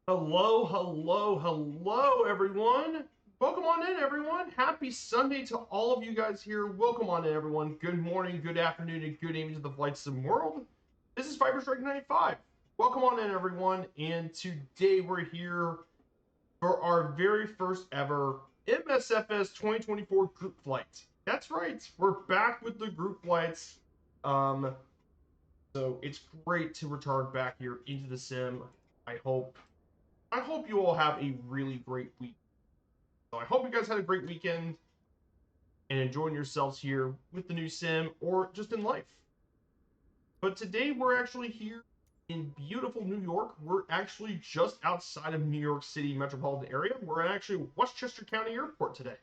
Hello, hello, hello, everyone. Welcome on in, everyone. Happy Sunday to all of you guys here. Welcome on in, everyone. Good morning, good afternoon, and good evening to the Flight Sim world. This is Viper Strike 95. Welcome on in, everyone. And today we're here for our very first ever MSFS 2024 group flight. That's right. We're back with the group flights. Um, so it's great to return back here into the sim. I hope you all have a really great week. So I hope you guys had a great weekend and enjoying yourselves here with the new sim or just in life. But today we're actually here in beautiful New York. We're actually just outside of New York City metropolitan area. We're at actually Westchester County Airport today.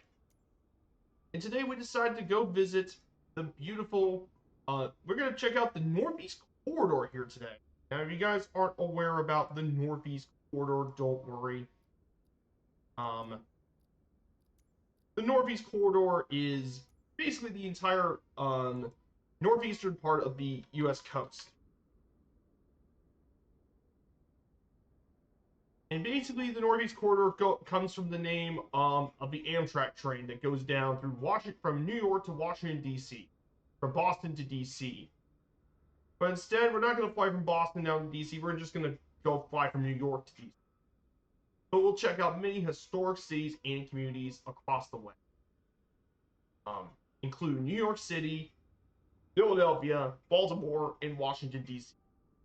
And today we decided to go visit the beautiful, we're going to check out the Northeast Corridor here today. Now, if you guys aren't aware about the Northeast Corridor, don't worry. The Northeast Corridor is basically the entire northeastern part of the U.S. coast. And basically, the Northeast Corridor comes from the name of the Amtrak train that goes down through Washington, from New York to Washington, D.C., from Boston to D.C. But instead, we're not going to fly from Boston down to D.C., we're just going to go fly from New York to D.C. But we'll check out many historic cities and communities across the way, including New York City, Philadelphia, Baltimore, and Washington, D.C.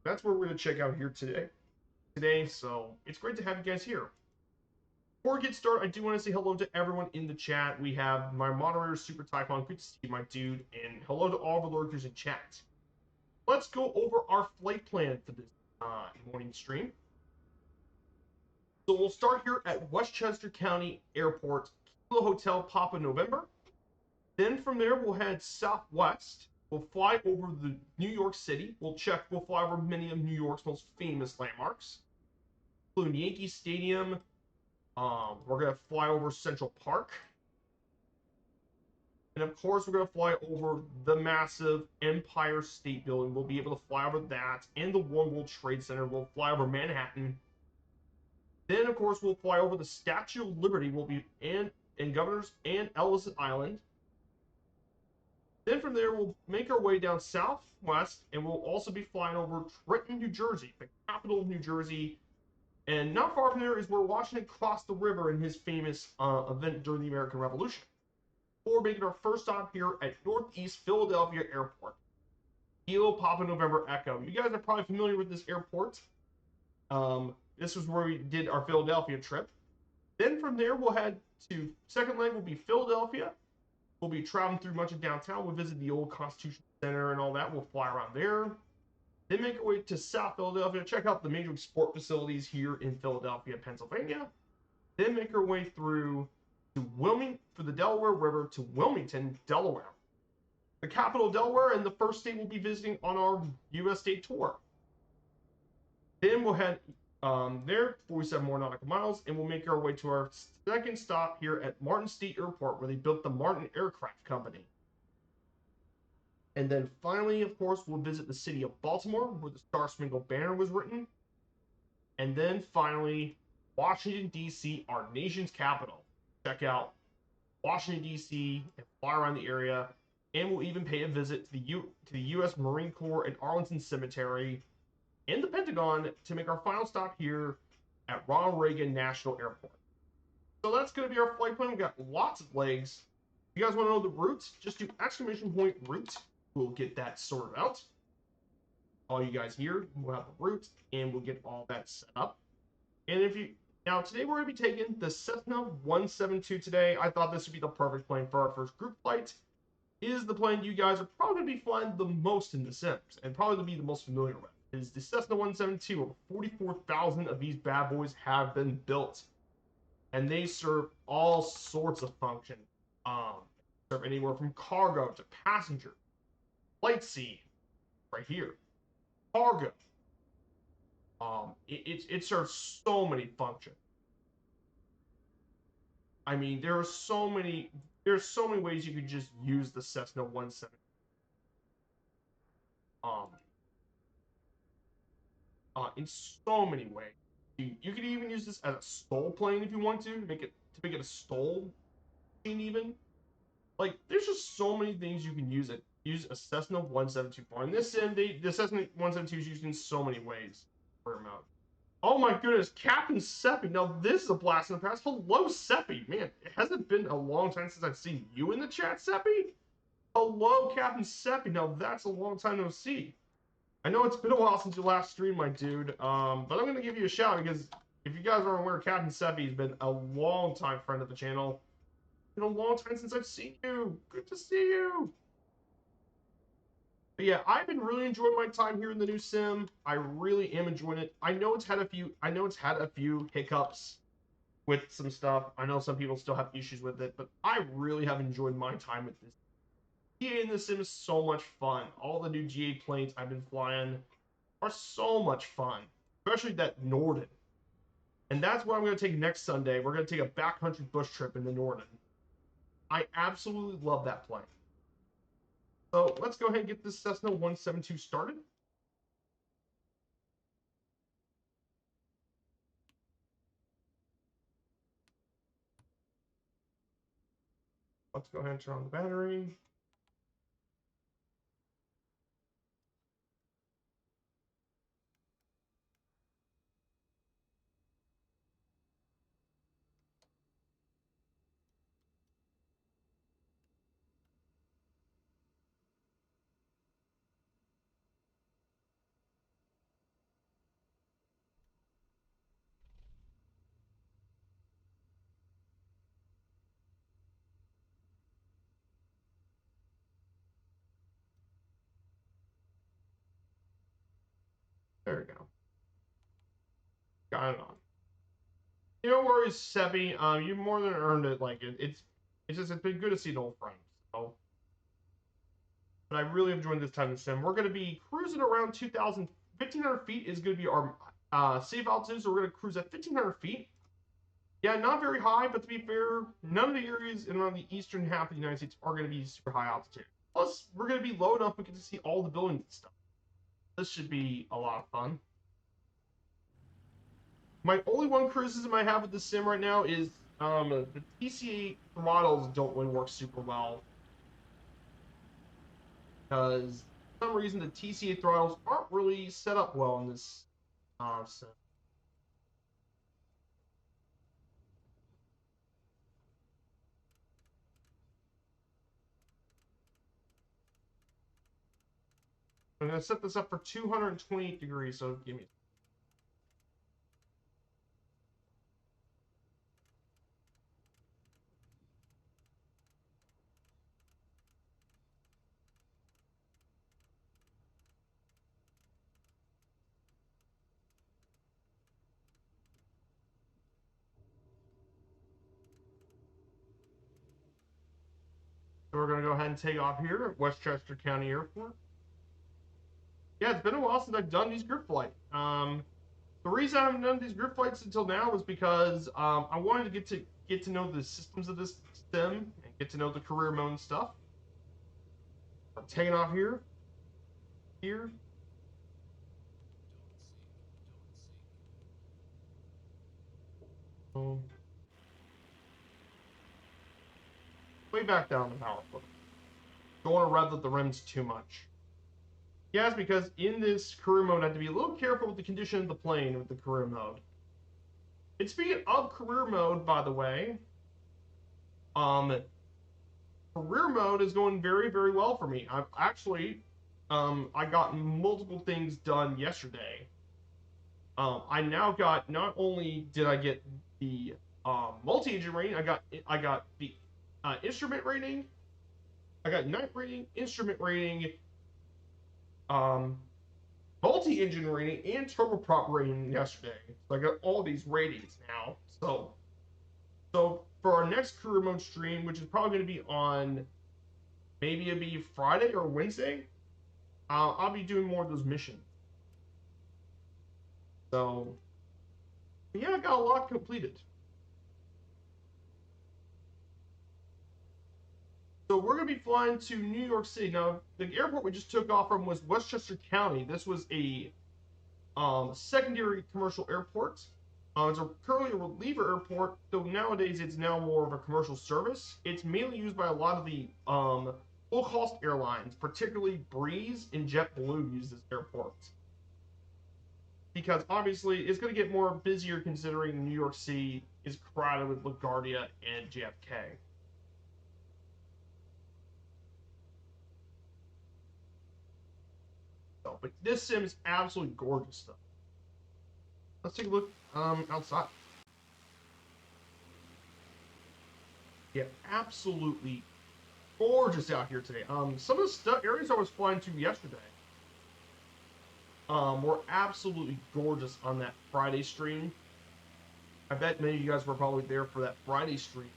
That's where we're going to check out here today. So it's great to have you guys here. Before we get started, I do want to say hello to everyone in the chat. We have my moderator, Super Typhon. Good to see you, my dude. And hello to all the lurkers in chat. Let's go over our flight plan for this morning stream. So we'll start here at Westchester County Airport, Kilo Hotel, Papa November. Then from there, we'll head southwest. We'll fly over the New York City. We'll fly over many of New York's most famous landmarks, including Yankee Stadium. We're going to fly over Central Park. And of course, we're going to fly over the massive Empire State Building. We'll be able to fly over that and the One World Trade Center. We'll fly over Manhattan. Then, of course, we'll fly over the Statue of Liberty. We'll be in Governors and Ellis Island. Then from there, we'll make our way down southwest, and we'll also be flying over Trenton, New Jersey, the capital of New Jersey. And not far from there is where Washington crossed the river in his famous event during the American Revolution. Before making our first stop here at Northeast Philadelphia Airport. Kilo Papa November Echo. You guys are probably familiar with this airport. This was where we did our Philadelphia trip. Then from there, we'll head to second leg will be Philadelphia. We'll be traveling through much of downtown. We'll visit the old Constitution Center and all that. We'll fly around there. Then make our way to South Philadelphia. Check out the major sport facilities here in Philadelphia, Pennsylvania. Then make our way through to the Delaware River to Wilmington, Delaware, the capital of Delaware, and the first state we'll be visiting on our U.S. state tour. Then we'll head there, 47 more nautical miles, and we'll make our way to our second stop here at Martin State Airport, where they built the Martin Aircraft Company. And then finally, of course, we'll visit the city of Baltimore, where the Star Spangled Banner was written. And then finally, Washington, D.C., our nation's capital. Check out Washington, D.C., and fly around the area. And we'll even pay a visit to the U.S. Marine Corps and Arlington Cemetery and the Pentagon to make our final stop here at Ronald Reagan National Airport. So that's going to be our flight plan. We've got lots of legs. If you guys want to know the route, just do !route. We'll get that sorted out. All you guys here will have the route, and we'll get all that set up. And now today we're going to be taking the Cessna 172 today. I thought this would be the perfect plane for our first group flight. It is the plane you guys are probably going to be flying the most in the Sims, and probably be the most familiar with. It is the Cessna 172. Over 44,000 of these bad boys have been built, and they serve all sorts of functions. Serve anywhere from cargo to passenger, flight C, right here, cargo. It serves so many functions. I mean, there's so many ways you could just use the Cessna 170. In so many ways. You could even use this as a stole plane if you want to make it a stole machine even. Like, there's just so many things you can use it. Use a Cessna 172 for. In this sim, the Cessna 172 is used in so many ways. Oh my goodness, Captain Seppi. Now this is a blast in the past. Hello, Seppi. Man, has it been a long time since I've seen you in the chat, Seppi? Hello, Captain Seppi. Now that's a long time no see. I know it's been a while since you last streamed, my dude. But I'm gonna give you a shout because if you guys aren't aware, Captain Seppi has been a long time friend of the channel. It's been a long time since I've seen you. Good to see you. But yeah, I've been really enjoying my time here in the new sim. I really am enjoying it. I know it's had a few hiccups with some stuff. I know some people still have issues with it, but I really have enjoyed my time with this. GA in this sim is so much fun. All the new GA planes I've been flying are so much fun, especially that Norden. And that's what I'm going to take next Sunday. We're going to take a backcountry bush trip in the Norden. I absolutely love that plane. So let's go ahead and get this Cessna 172 started. Let's go ahead and turn on the battery. There we go. Got it on. No worries, Seppi. You more than earned it. Like it's been good to see an old friend. So, but I really enjoyed this time in sim. We're gonna be cruising around 1,500 feet is gonna be our safe altitude. So we're gonna cruise at 1,500 feet. Yeah, not very high, but to be fair, none of the areas in around the eastern half of the United States are gonna be super high altitude. Plus, we're gonna be low enough we get to see all the buildings and stuff. This should be a lot of fun. My only one criticism I have with the sim right now is the TCA throttles don't really work super well. Because for some reason the TCA throttles aren't really set up well in this sim. I'm going to set this up for 228 degrees, so give me. So we're going to go ahead and take off here at Westchester County Airport. Yeah, it's been a while since I've done these group flights. The reason I haven't done these group flights until now was because I wanted to get to know the systems of this sim and get to know the career mode and stuff. I'm taking off here. Way back down the power foot. Don't want to rev the rims too much. Yes, because in this career mode, I have to be a little careful with the condition of the plane with the career mode. And speaking of career mode, by the way, career mode is going very, very well for me. I've actually, I got multiple things done yesterday. I now got, not only did I get the multi-engine rating, I got the instrument rating, I got night rating, instrument rating, multi-engine rating, and turboprop rating yesterday. So I got all these ratings now. So for our next career mode stream, which is probably going to be on, maybe it'll be Friday or Wednesday, I'll be doing more of those missions. So yeah, I got a lot completed. So we're going to be flying to New York City. Now, the airport we just took off from was Westchester County. This was a secondary commercial airport. It's currently a reliever airport, though nowadays it's now more of a commercial service. It's mainly used by a lot of the low-cost airlines, particularly Breeze and JetBlue use this airport. Because obviously it's going to get more busier considering New York City is crowded with LaGuardia and JFK. So, but this sim is absolutely gorgeous though. Let's take a look outside. Yeah, absolutely gorgeous out here today. Some of the areas I was flying to yesterday were absolutely gorgeous on that Friday stream. I bet many of you guys were probably there for that Friday stream.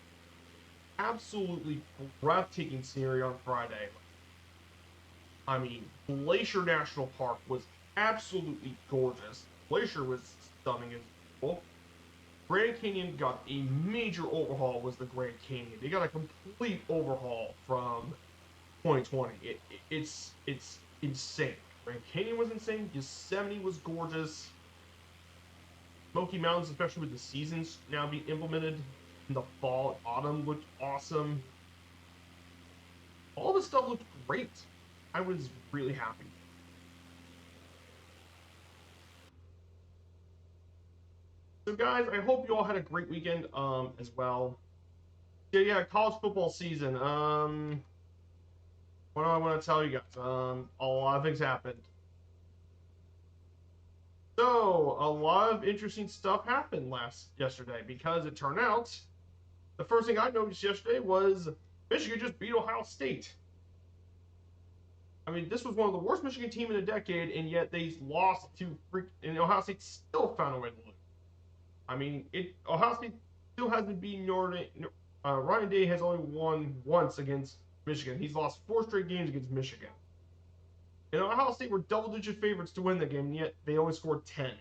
Absolutely breathtaking scenery on Friday. I mean, Glacier National Park was absolutely gorgeous. Glacier was stunning as well. Grand Canyon got a major overhaul. Was the Grand Canyon? They got a complete overhaul from 2020. It's insane. Grand Canyon was insane. Yosemite was gorgeous. Smoky Mountains, especially with the seasons now being implemented in the fall, autumn, looked awesome. All this stuff looked great. I was really happy. So guys, I hope you all had a great weekend as well. Yeah, college football season. What do I want to tell you guys? A lot of things happened. So a lot of interesting stuff happened yesterday because it turned out the first thing I noticed yesterday was Michigan just beat Ohio State. I mean, this was one of the worst Michigan team in a decade, and yet they lost to and Ohio State still found a way to lose. I mean, Ohio State still hasn't beaten Notre Dame. Ryan Day has only won once against Michigan. He's lost 4 straight games against Michigan. And Ohio State were double-digit favorites to win the game, and yet they only scored 10.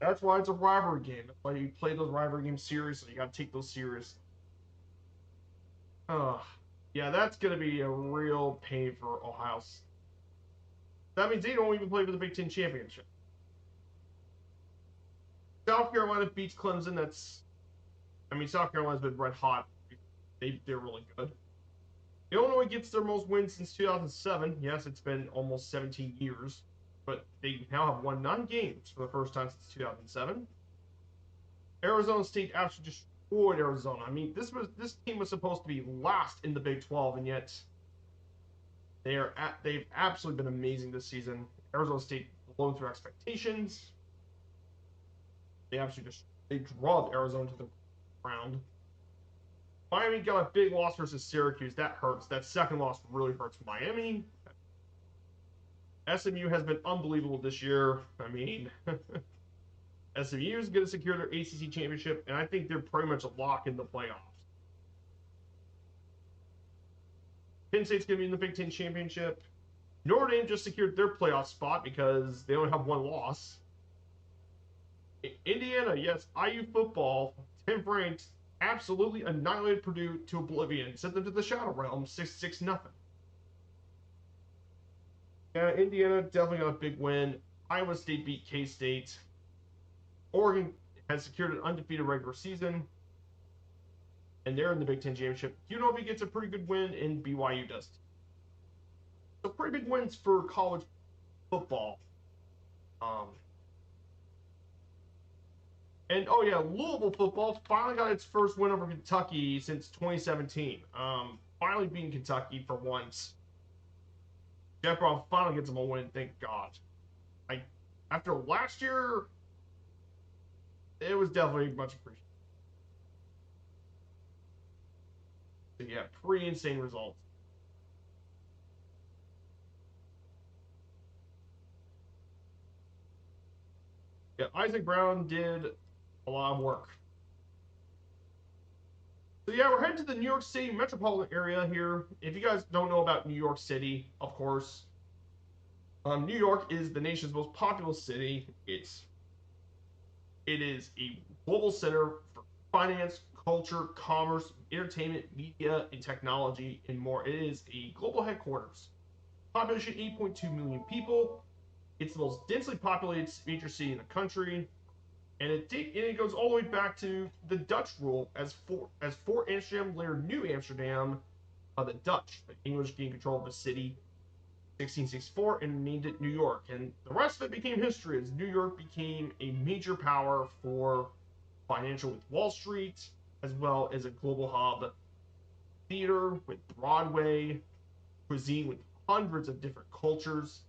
That's why it's a rivalry game. That's why you play those rivalry games seriously. You got to take those seriously. Yeah, that's going to be a real pain for Ohio State. That means they don't even play for the Big Ten championship. South Carolina beats Clemson. South Carolina's been red hot. They're really good. Illinois gets their most wins since 2007. Yes, it's been almost 17 years, but they now have won 9 games for the first time since 2007. Arizona State absolutely destroyed Arizona. I mean, this team was supposed to be last in the Big 12, and yet they've absolutely been amazing this season. Arizona State blown through expectations. They drubbed Arizona to the ground. Miami got a big loss versus Syracuse. That hurts. That second loss really hurts Miami. SMU has been unbelievable this year. I mean, SMU is going to secure their ACC championship, and I think they're pretty much a lock in the playoffs. Penn State's going to be in the Big Ten championship. Notre Dame just secured their playoff spot because they only have 1 loss. Indiana, yes, IU football, 10th ranked, absolutely annihilated Purdue to oblivion, sent them to the Shadow Realm, 6-0. Yeah, Indiana definitely got a big win. Iowa State beat K-State. Oregon has secured an undefeated regular season, and they're in the Big Ten championship. UNLV gets a pretty good win, and BYU does. So pretty big wins for college football. And oh yeah, Louisville football finally got its first win over Kentucky since 2017. Finally beating Kentucky for once. Jeff Brown finally gets them a win, thank God. After last year, it was definitely much appreciated. So yeah, pretty insane results. Yeah, Isaac Brown did a lot of work. So yeah, we're heading to the New York City metropolitan area here. If you guys don't know about New York City, of course, New York is the nation's most populous city. It is a global center for finance, culture, commerce, entertainment, media, and technology, and more. It is a global headquarters. Population 8.2 million people. It's the most densely populated major city in the country. And it goes all the way back to the Dutch rule as Fort Amsterdam, later New Amsterdam, the Dutch, the English gained control of the city 1664 and named it New York. And the rest of it became history as New York became a major power for financial with Wall Street, as well as a global hub, theater with Broadway, cuisine with hundreds of different cultures,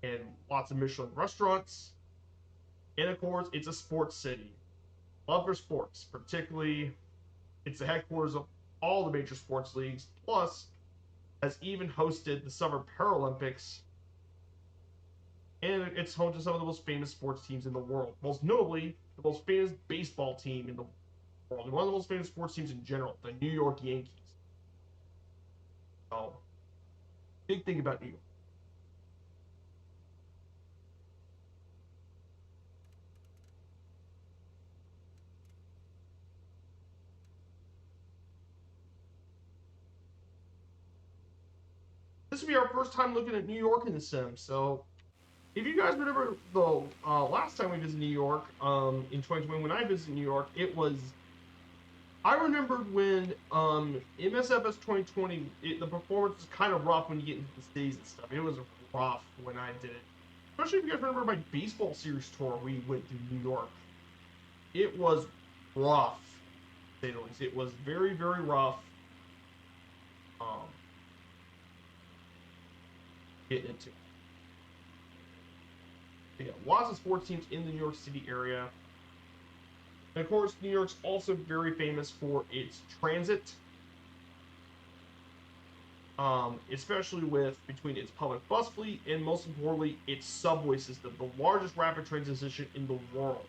and lots of Michelin restaurants. And of course, it's a sports city. Love for sports, particularly it's the headquarters of all the major sports leagues, plus has even hosted the Summer Paralympics, and it's home to some of the most famous sports teams in the world. Most notably, the most famous baseball team in the world, and one of the most famous sports teams in general, the New York Yankees. So, big thing about New York. This will be our first time looking at New York in the sim. So, if you guys remember the last time we visited New York, in 2020, when I visited New York, it was. I remembered when MSFS 2020, the performance was kind of rough when you get into the cities and stuff. It was rough when I did it. Especially if you guys remember my baseball series tour we went through New York. It was rough, to say the least. It was very, very rough. Um, Getting into. Yeah, lots of sports teams in the New York City area. And of course, New York's also very famous for its transit, especially with between its public bus fleet and most importantly, its subway system, the largest rapid transit system in the world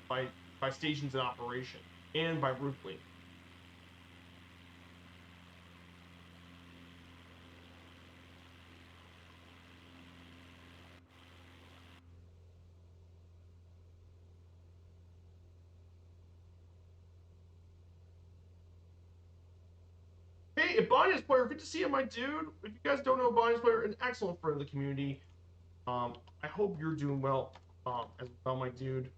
by stations in operation and by route length. Hey, a Bonius player, good to see you, my dude. If you guys don't know Bonius player, an excellent friend of the community. I hope you're doing well, as well, my dude.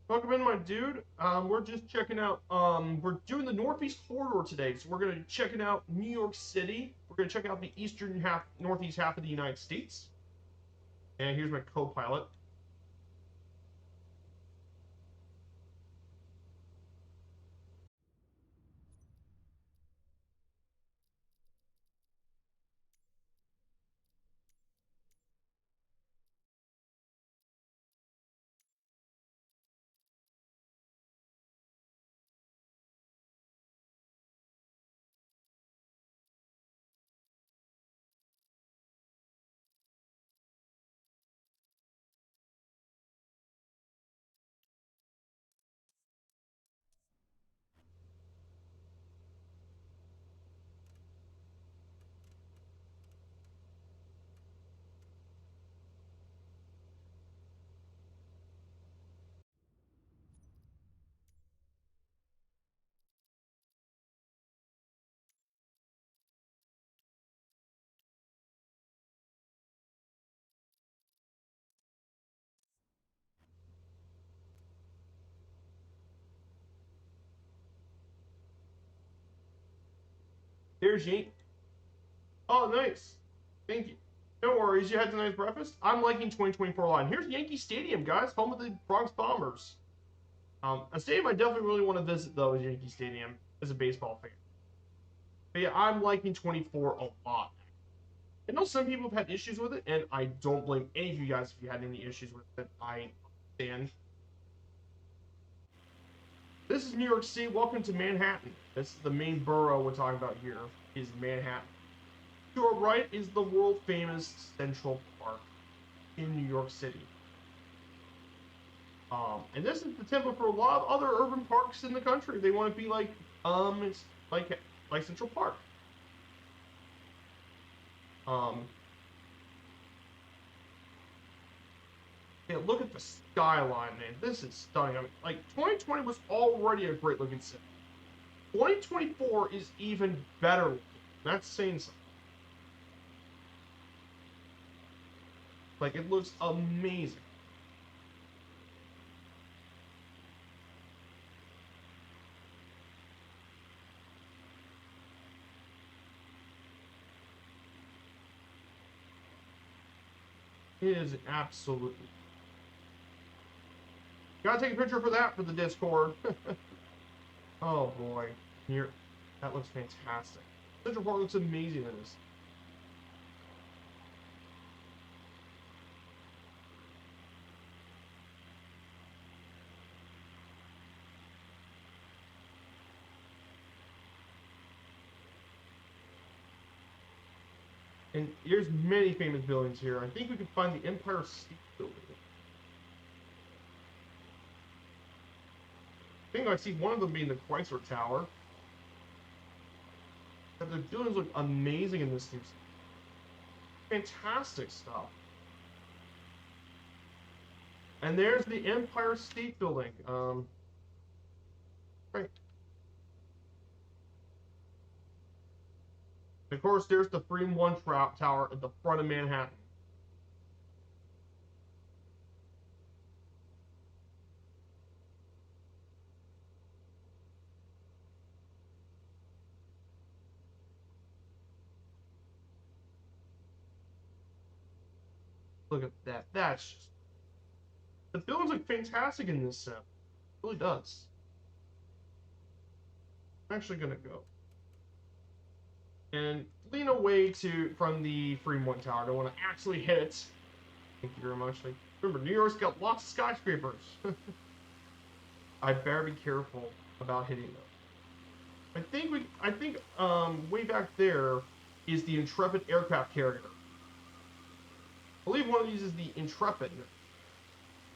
Welcome in, my dude. We're just checking out. We're doing the Northeast corridor today, so we're gonna checking out New York City. We're gonna check out the eastern half, northeast half of the United States. And here's my co-pilot. Here's Yank. Oh, nice. Thank you. No worries. You had a nice breakfast. I'm liking 2024 line. Here's Yankee Stadium, guys, home of the Bronx Bombers. A stadium I definitely really want to visit though is Yankee Stadium as a baseball fan. But yeah, I'm liking 24 a lot. I know some people have had issues with it, and I don't blame any of you guys if you had any issues with it. I understand. This is New York City. Welcome to Manhattan. This is the main borough we're talking about here. Is Manhattan. To our right is the world famous Central Park in New York City. And this is the template for a lot of other urban parks in the country. They want to be like it's like Central Park. Um, yeah, look at the skyline, man. This is stunning. I mean, like 2020 was already a great looking city. 2024 is even better. That's saying something. Like, it looks amazing. It is absolutely. Gotta take a picture for that for the Discord. Oh boy. Here. That looks fantastic. Central Park looks amazing in this. And there's many famous buildings here. I think we can find the Empire State Building. I think I see one of them being the Chrysler Tower. And the buildings look amazing in this thing. Fantastic stuff. And there's the Empire State Building. Right. Of course, there's the Freedom 1 Tower at the front of Manhattan. Look at that. That's just... The buildings look fantastic in this set. It really does. I'm actually going to go and lean away from the Freedom 1 Tower. I don't want to actually hit it. Thank you very much. Remember, New York's got lots of skyscrapers. I better be careful about hitting them. I think way back there is the Intrepid aircraft carrier. I believe one of these is the Intrepid,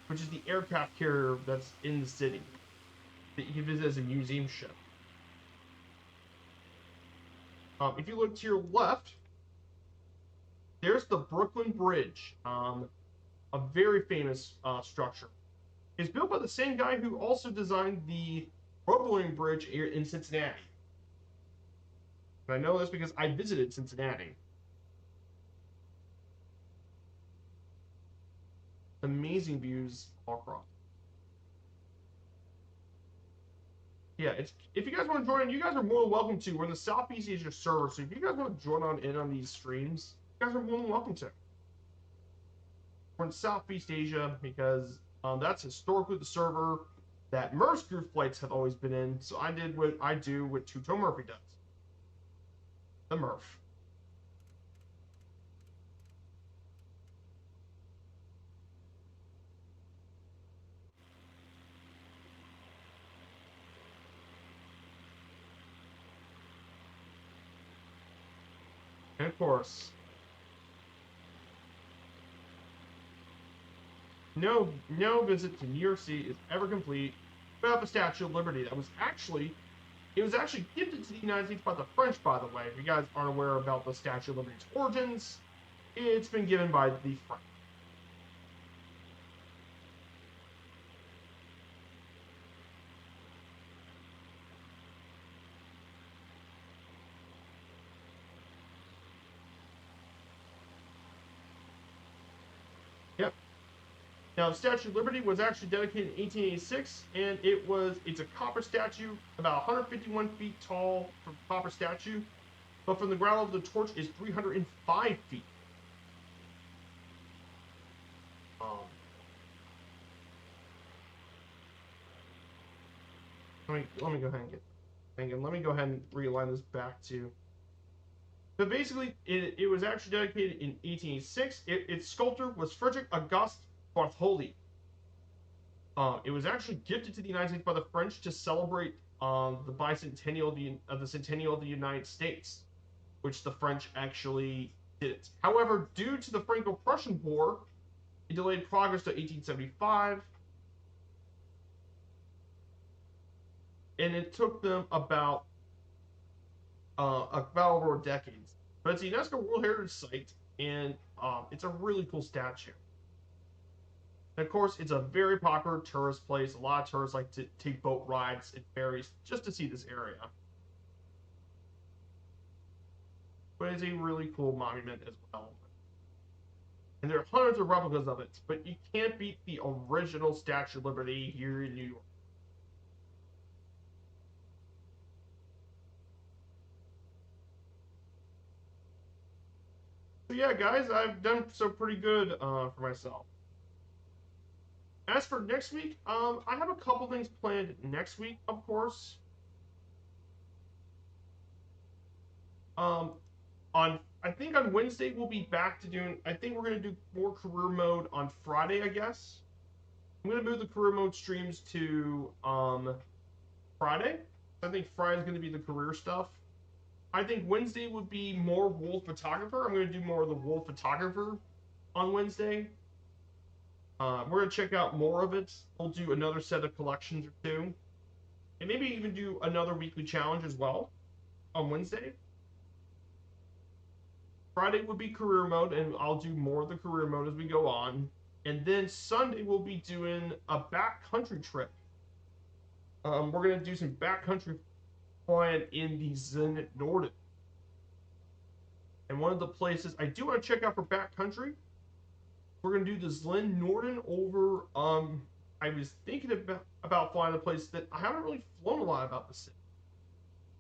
which is the aircraft carrier that's in the city that you can visit as a museum ship. If you look to your left, there's the Brooklyn Bridge, a very famous structure. It's built by the same guy who also designed the Brooklyn Bridge here in Cincinnati. And I know this because I visited Cincinnati. Amazing views all across. Yeah, if you guys want to join in, you guys are more than welcome to. We're in the Southeast Asia server, so if you guys want to join on these streams, you guys are more than welcome to. We're in Southeast Asia because that's historically the server that Murph's group flights have always been in. So I did what I do, what Tuto Murphy does. The Murph. And of course, no visit to New York City is ever complete without the Statue of Liberty. It was actually gifted to the United States by the French, by the way. If you guys aren't aware about the Statue of Liberty's origins, it's been given by the French. Yep. Now, the Statue of Liberty was actually dedicated in 1886, and it's a copper statue, about 151 feet tall for copper statue, but from the ground level, the torch is 305 feet. Let me go ahead and get. Hang on, let me go ahead and realign this back to. But basically, it was actually dedicated in 1886. Its sculptor was Frederick Auguste Bartholdi. It was actually gifted to the United States by the French to celebrate the bicentennial of the centennial of the United States, which the French actually did. However, due to the Franco-Prussian War, it delayed progress to 1875, and it took them about over a decade. But it's a UNESCO World Heritage Site, and it's a really cool statue. And of course, it's a very popular tourist place. A lot of tourists like to take boat rides and ferries just to see this area. but it's a really cool monument as well. And there are hundreds of replicas of it, but you can't beat the original Statue of Liberty here in New York. So yeah, guys, I've done so pretty good for myself. As for next week, I have a couple things planned next week, of course. Um, I think on Wednesday we'll be back to doing. I think we're gonna do more career mode on Friday. I guess I'm gonna move the career mode streams to Friday. I think Friday's gonna be the career stuff. I think Wednesday would be more wolf photographer. I'm gonna do more of the wolf photographer on Wednesday. We're gonna check out more of it. We'll do another set of collections or two, and maybe even do another weekly challenge as well on Wednesday. Friday would be career mode, and I'll do more of the career mode as we go on. And then Sunday we'll be doing a backcountry trip. We're gonna do some backcountry flying in the Zen Norden. And one of the places I do want to check out for backcountry, we're gonna do the Zlin Norden over. I was thinking about flying a place that I haven't really flown a lot about the sim.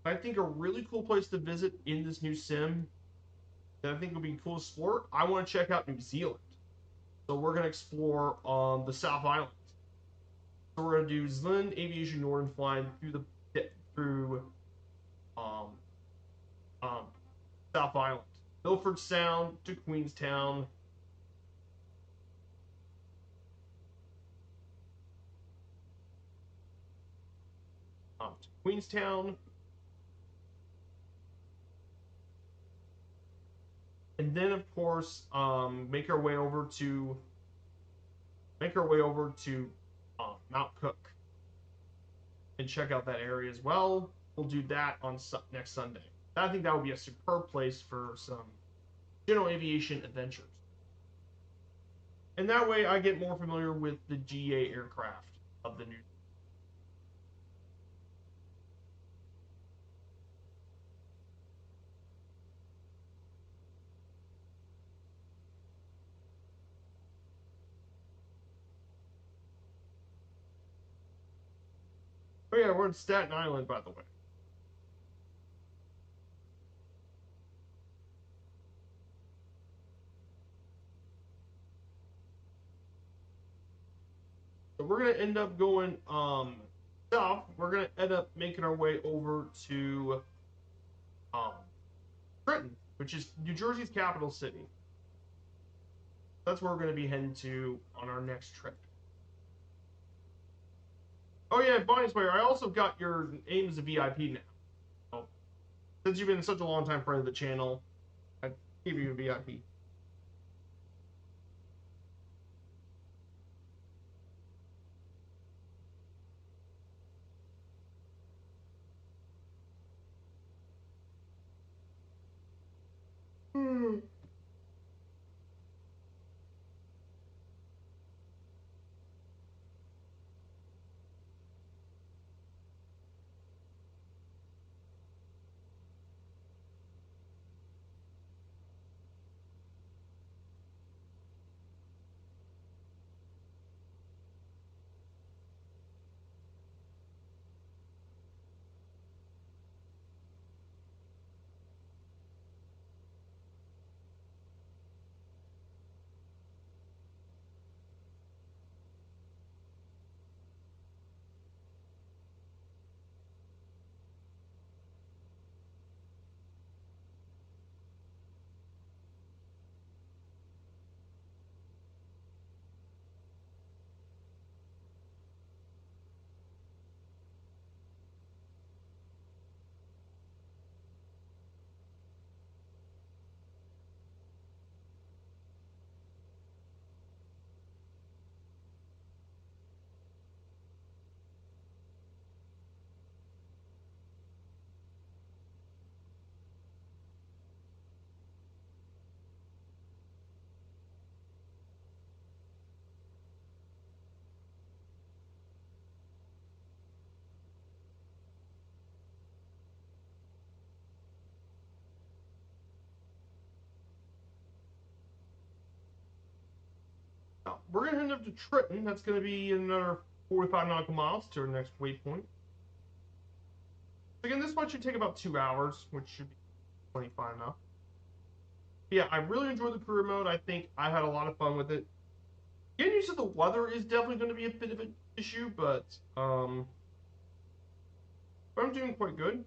I think a really cool place to visit in this new sim that I think would be cool to explore. I want to check out New Zealand, so we're gonna explore the South Island. So we're gonna do Zlin Aviation Norden flying through um, um, South Island, Milford Sound to Queenstown. To Queenstown, and then of course make our way over to Mount Cook and check out that area as well. We'll do that on next Sunday. I think that would be a superb place for some general aviation adventures. And that way I get more familiar with the GA aircraft of the new. Oh yeah, we're in Staten Island, by the way. So we're gonna end up going south. We're gonna end up making our way over to um, Trenton, which is New Jersey's capital city. That's where we're going to be heading to on our next trip. Oh yeah, Bonnie Slayer, I also got your name as a VIP now. So, since you've been such a long time friend of the channel, I gave you a VIP. Hmm. we're going to head up to Trenton. That's going to be another 45 nautical miles to our next waypoint. Again, this one should take about 2 hours, which should be plenty fine enough. Yeah, I really enjoyed the career mode. I think I had a lot of fun with it. Getting used to the weather is definitely going to be a bit of an issue, but I'm doing quite good.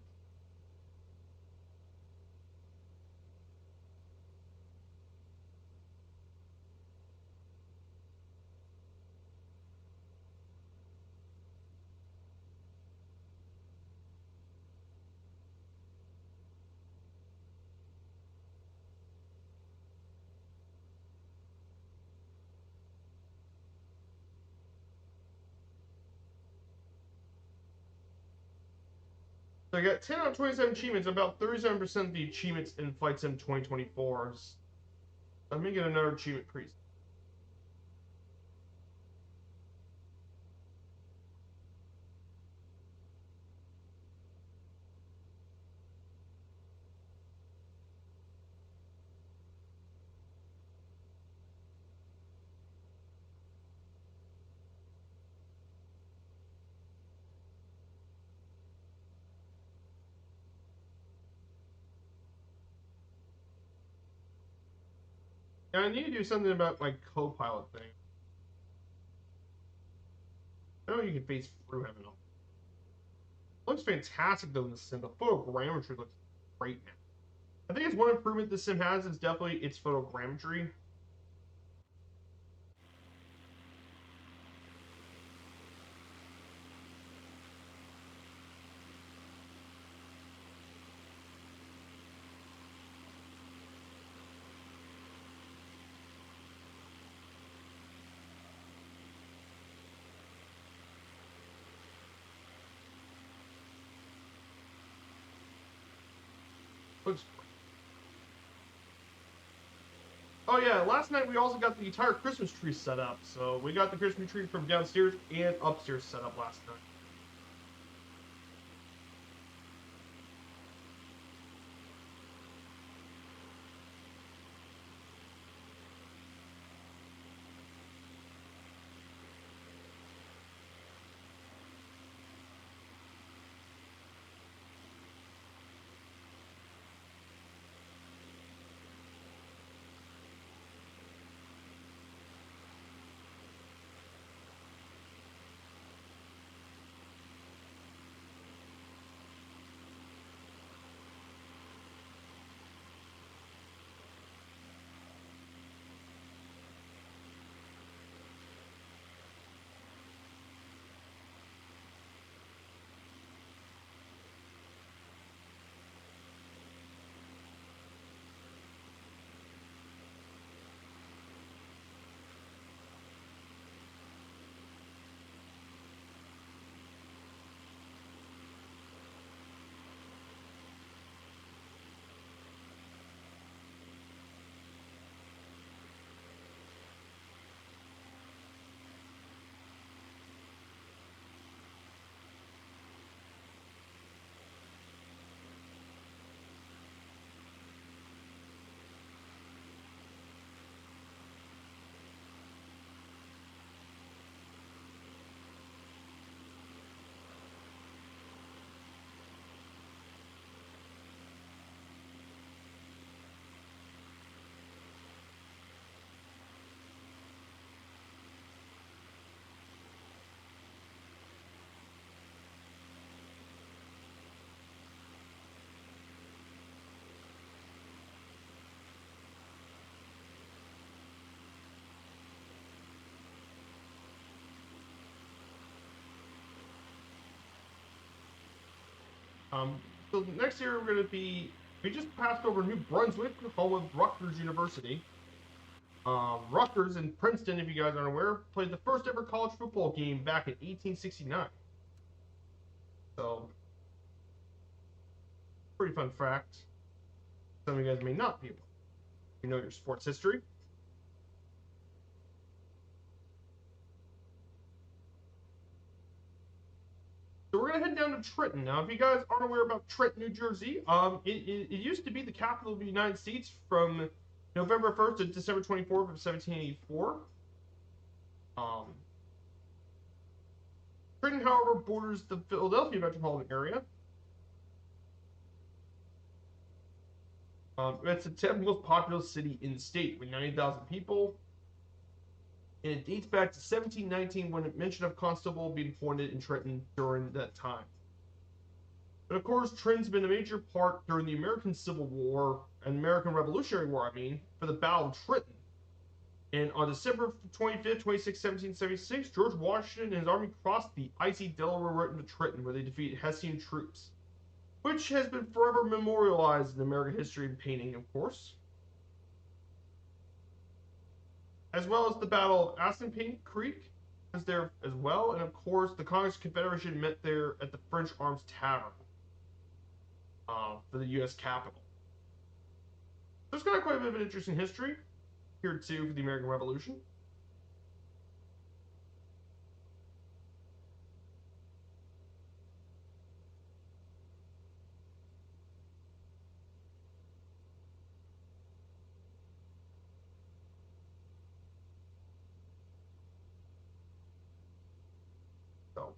So I got 10 out of 27 achievements, about 37% of the achievements in Flight Sim 2024. Let me get another achievement increase. And I need to do something about my co-pilot thing. I know you can phase through heaven. It looks fantastic though in the sim. The photogrammetry looks great now. I think it's one improvement this sim has is definitely its photogrammetry. Looks great. Oh yeah, last night we also got the entire Christmas tree set up. So we got the Christmas tree from downstairs and upstairs set up last night. So next year we're going to be. We just passed over New Brunswick, home of Rutgers University. Rutgers and Princeton, if you guys aren't aware, played the first ever college football game back in 1869. So, pretty fun fact. Some of you guys may not be able to know your sports history. So we're gonna head down to Trenton now. If you guys aren't aware about Trenton, New Jersey, it used to be the capital of the United States from November 1st to December 24th of 1784. Um, Trenton, however, borders the Philadelphia metropolitan area. It's the 10th most populous city in the state with 90,000 people. And it dates back to 1719 when a mention of constable being appointed in Trenton during that time. But of course, Trenton's been a major part during the American Civil War and American Revolutionary War, for the Battle of Trenton. And on December 25th, 26, 1776, George Washington and his army crossed the icy Delaware River into Trenton, where they defeated Hessian troops, which has been forever memorialized in American history and painting, of course, as well as the Battle of Assunpink Creek is there as well, and of course, the Congress Confederation met there at the French Arms Tavern for the U.S. Capitol. There's got quite a bit of an interesting history here too for the American Revolution. So,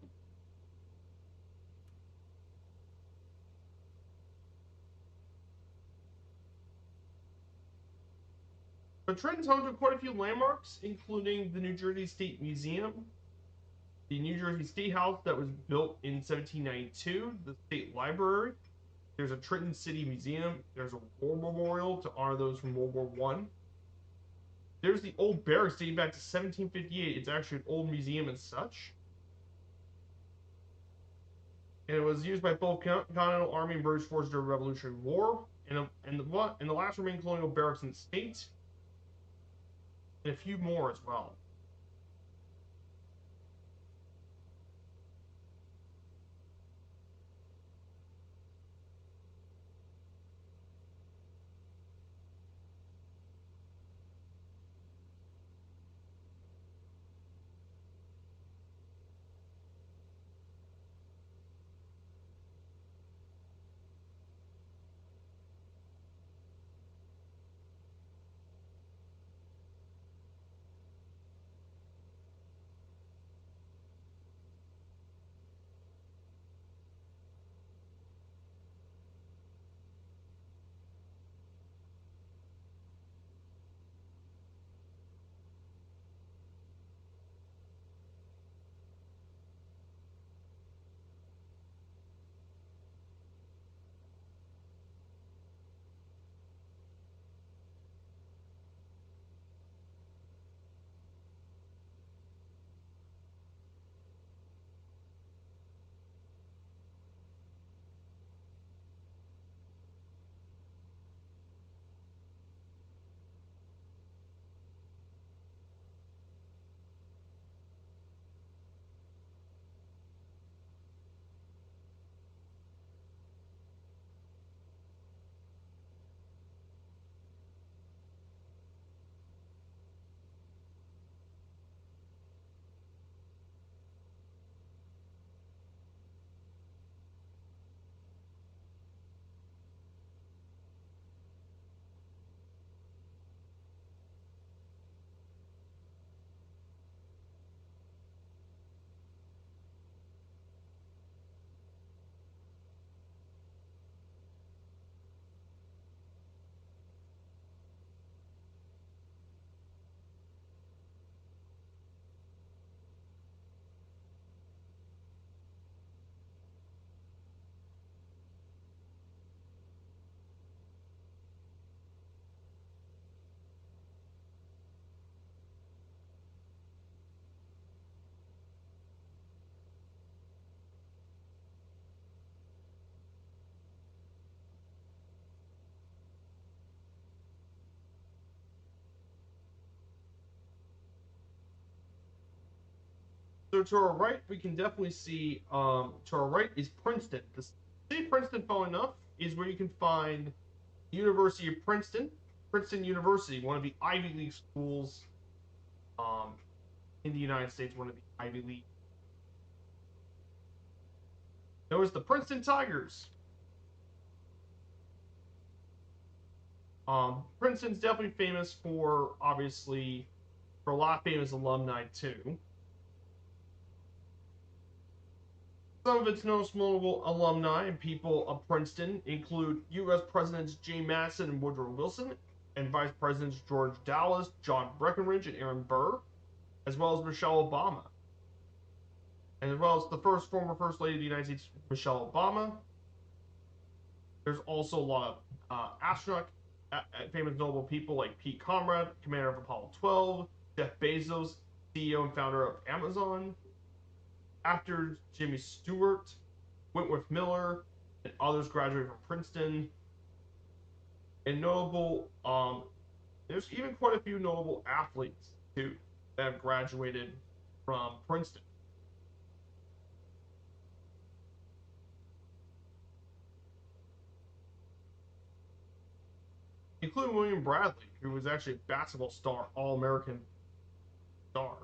but Trenton's home to quite a few landmarks, including the New Jersey State Museum, the New Jersey State House that was built in 1792, the State Library. There's a Trenton City Museum. There's a war memorial to honor those from World War One. There's the old barracks dating back to 1758. It's actually an old museum and such. And it was used by both Continental Army and British forces during the Revolutionary War. And the last remaining colonial barracks in the state, and a few more as well. So to our right, we can definitely see, to our right is Princeton. The city of Princeton, funnily enough, is where you can find the University of Princeton, Princeton University, one of the Ivy League schools um, in the United States, one of the Ivy League. Notice the Princeton Tigers. Princeton's definitely famous for, obviously, for a lot of famous alumni too. Some of its most notable alumni and people of Princeton include U.S. Presidents James Madison and Woodrow Wilson, and Vice Presidents George Dallas, John Breckinridge, and Aaron Burr, as well as Michelle Obama. And as well as the former First Lady of the United States, Michelle Obama. There's also a lot of astronaut, famous notable people like Pete Conrad, commander of Apollo 12, Jeff Bezos, CEO and founder of Amazon, actor Jimmy Stewart, Wentworth Miller, and others graduated from Princeton. And notable, there's even quite a few notable athletes too that have graduated from Princeton. Including William Bradley, who was actually a basketball star, All-American star.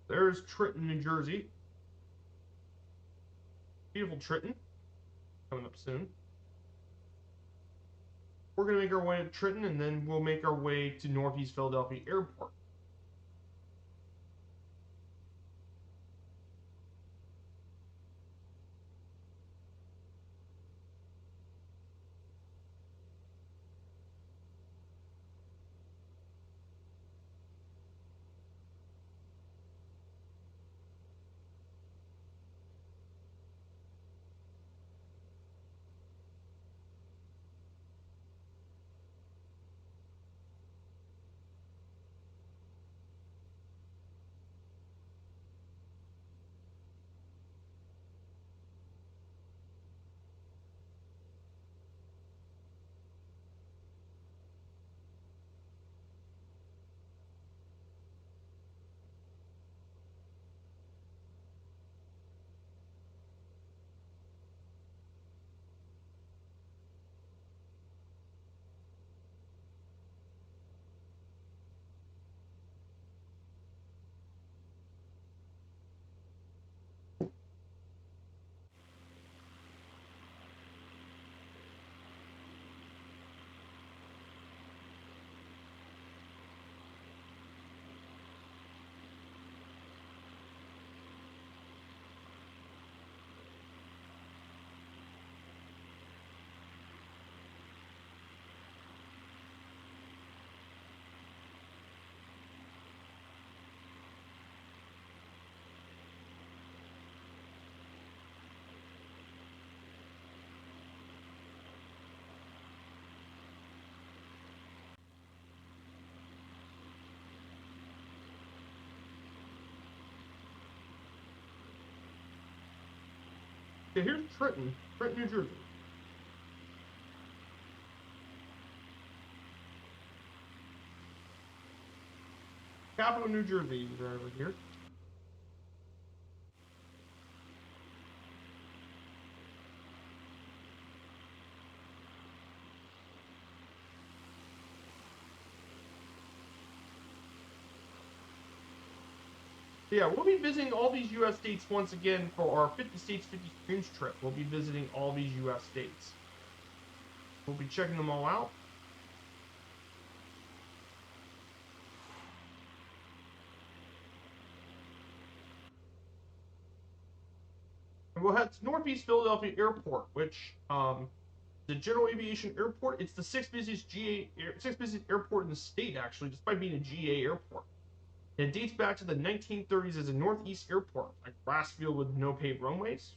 There's Trenton, New Jersey. Beautiful Trenton, coming up soon. We're going to make our way to Trenton, and then we'll make our way to Northeast Philadelphia Airport. Okay, here's Trenton, New Jersey. Capital New Jersey is right over here. Yeah, we'll be visiting all these U.S. states once again for our 50 states, 50 streams trip. We'll be visiting all these U.S. states. We'll be checking them all out. And we'll head to Northeast Philadelphia Airport, which the general aviation airport. It's the sixth busiest airport in the state, actually, despite being a GA airport. And it dates back to the 1930s as a Northeast airport, like grass field with no paved runways.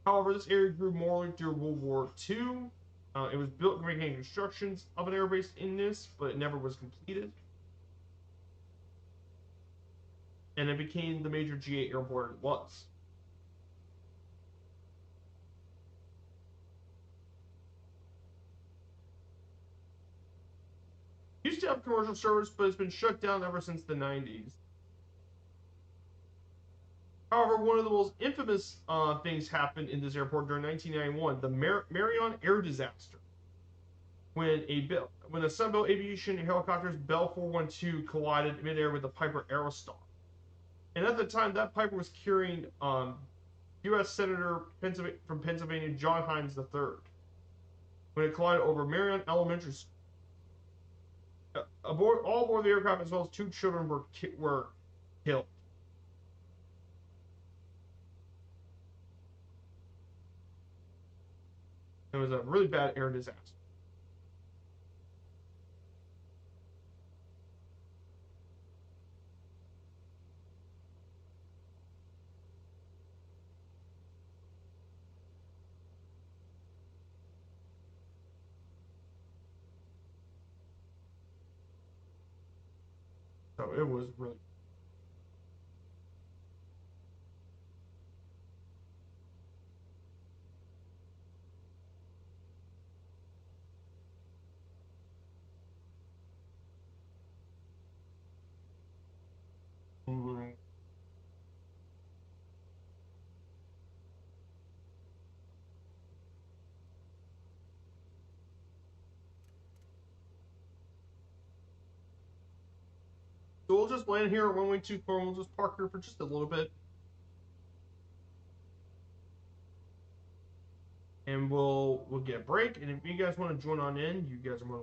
However, this area grew more during World War II. It was built during constructions of an airbase in this, but it never was completed. And it became the major GA airport it was. Used to have commercial service, but it's been shut down ever since the 90s. However, one of the most infamous things happened in this airport during 1991, the Marion air disaster, when a Sunbelt Aviation helicopter's Bell 412 collided midair with the Piper Aerostar. And at the time, that Piper was carrying U.S. Senator from Pennsylvania John Hines III when it collided over Marion Elementary School. All aboard the aircraft, as well as 2 children, were killed. It was a really bad air disaster. So it was really. Mm. So we'll just land here at 112 and we'll just park here for just a little bit. And we'll get a break. And if you guys want to join on in, you guys are more.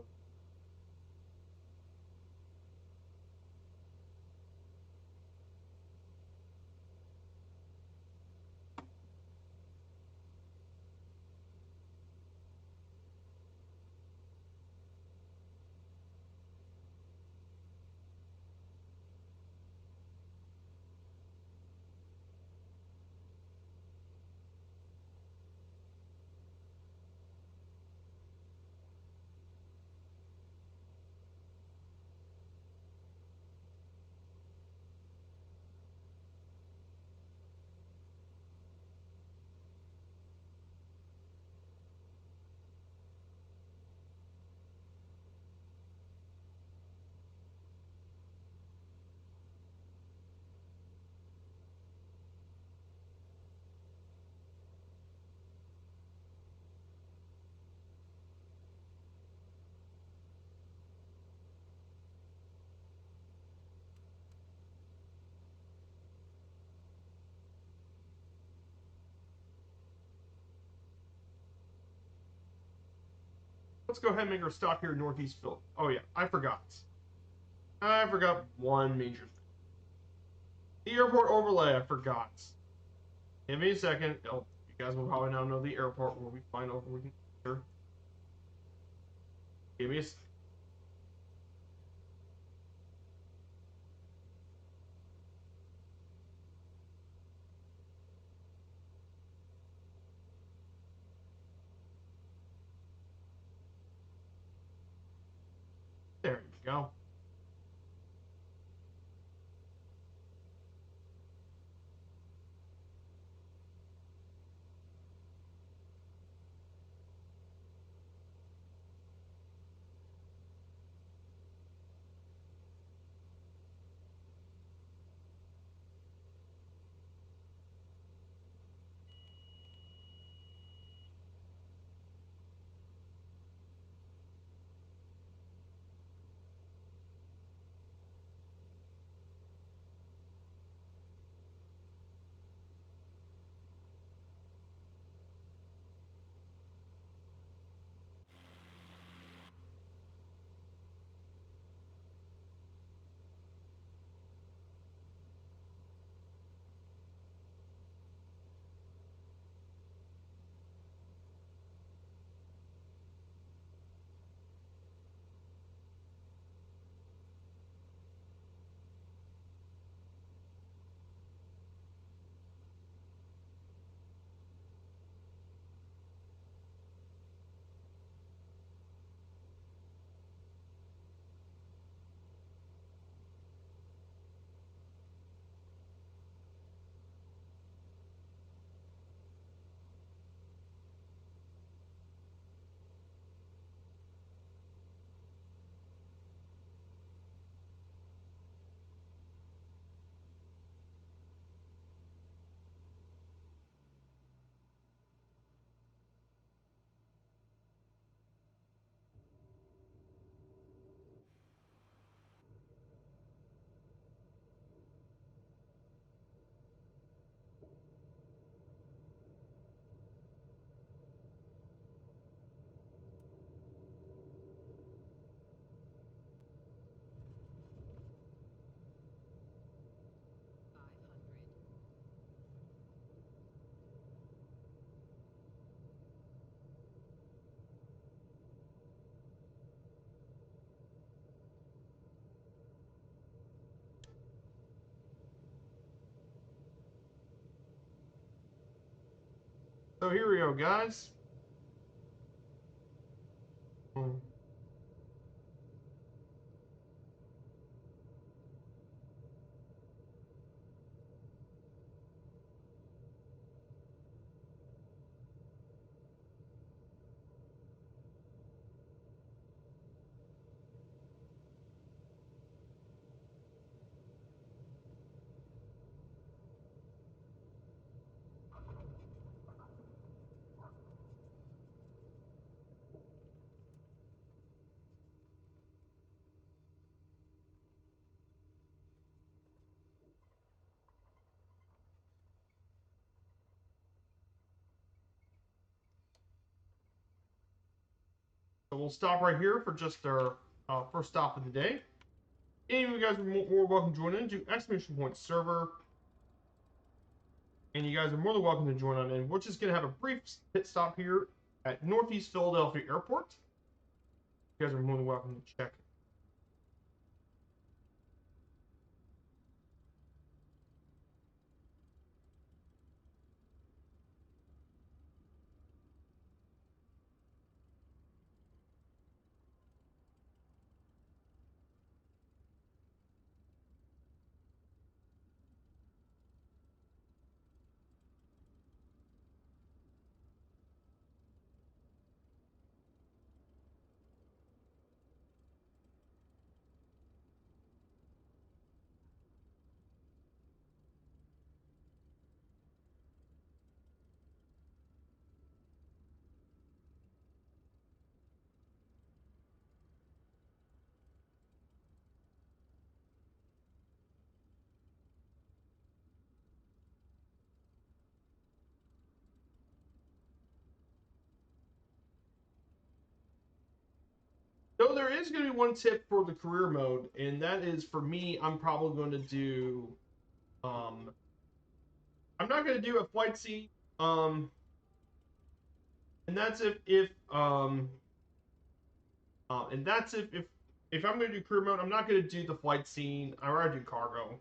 Let's go ahead and make our stop here in Northeast Philly. Oh yeah, I forgot. I forgot one major thing. The airport overlay, I forgot. Give me a second. Oh, you guys will probably now know the airport where we find over we can. Give me a. There you go. So here we go, guys. Hmm. So we'll stop right here for just our first stop of the day. Any of you guys are more welcome to join in to exclamation point server. And you guys are more than welcome to join on in. We're just going to have a brief pit stop here at Northeast Philadelphia Airport. You guys are more than welcome to check. So there is going to be one tip for the career mode, and that is for me, I'm probably going to do, um, I'm not going to do a flight scene, and that's and that's if I'm going to do career mode, I'm not going to do the flight scene. I rather do cargo.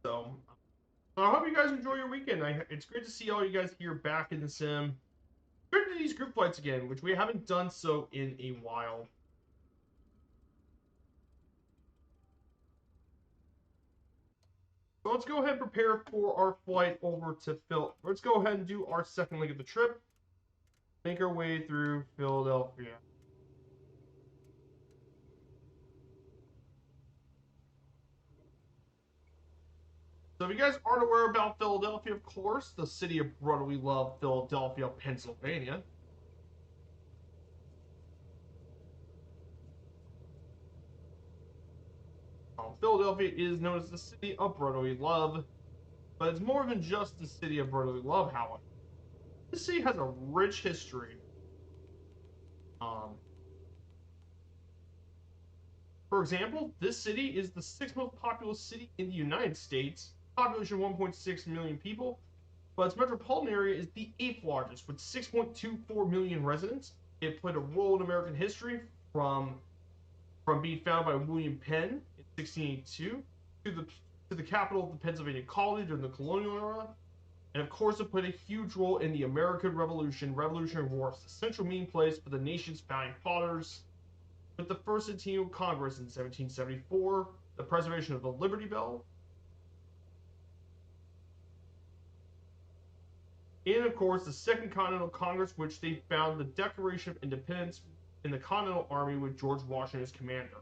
So I hope you guys enjoy your weekend. It's great to see all you guys here back in the sim. Good to do these group flights again, which we haven't done so in a while. So let's go ahead and prepare for our flight over to Phil. Let's go ahead and do our second leg of the trip. Make our way through Philadelphia. So if you guys aren't aware about Philadelphia, of course, the city of brotherly love, Philadelphia, Pennsylvania. Philadelphia is known as the city of brotherly love, but it's more than just the city of brotherly love, however. This city has a rich history. Um, for example, this city is the sixth most populous city in the United States, population 1.6 million people, but its metropolitan area is the eighth largest with 6.24 million residents. It played a role in American history from being founded by William Penn in 1682 to the capital of the Pennsylvania colony during the colonial era. And of course, it played a huge role in the American Revolution, Revolutionary War, the central meeting place for the nation's founding fathers. With the First Centennial Congress in 1774, the preservation of the Liberty Bell, and of course the Second Continental Congress, which they found the Declaration of Independence in the Continental Army with George Washington as commander.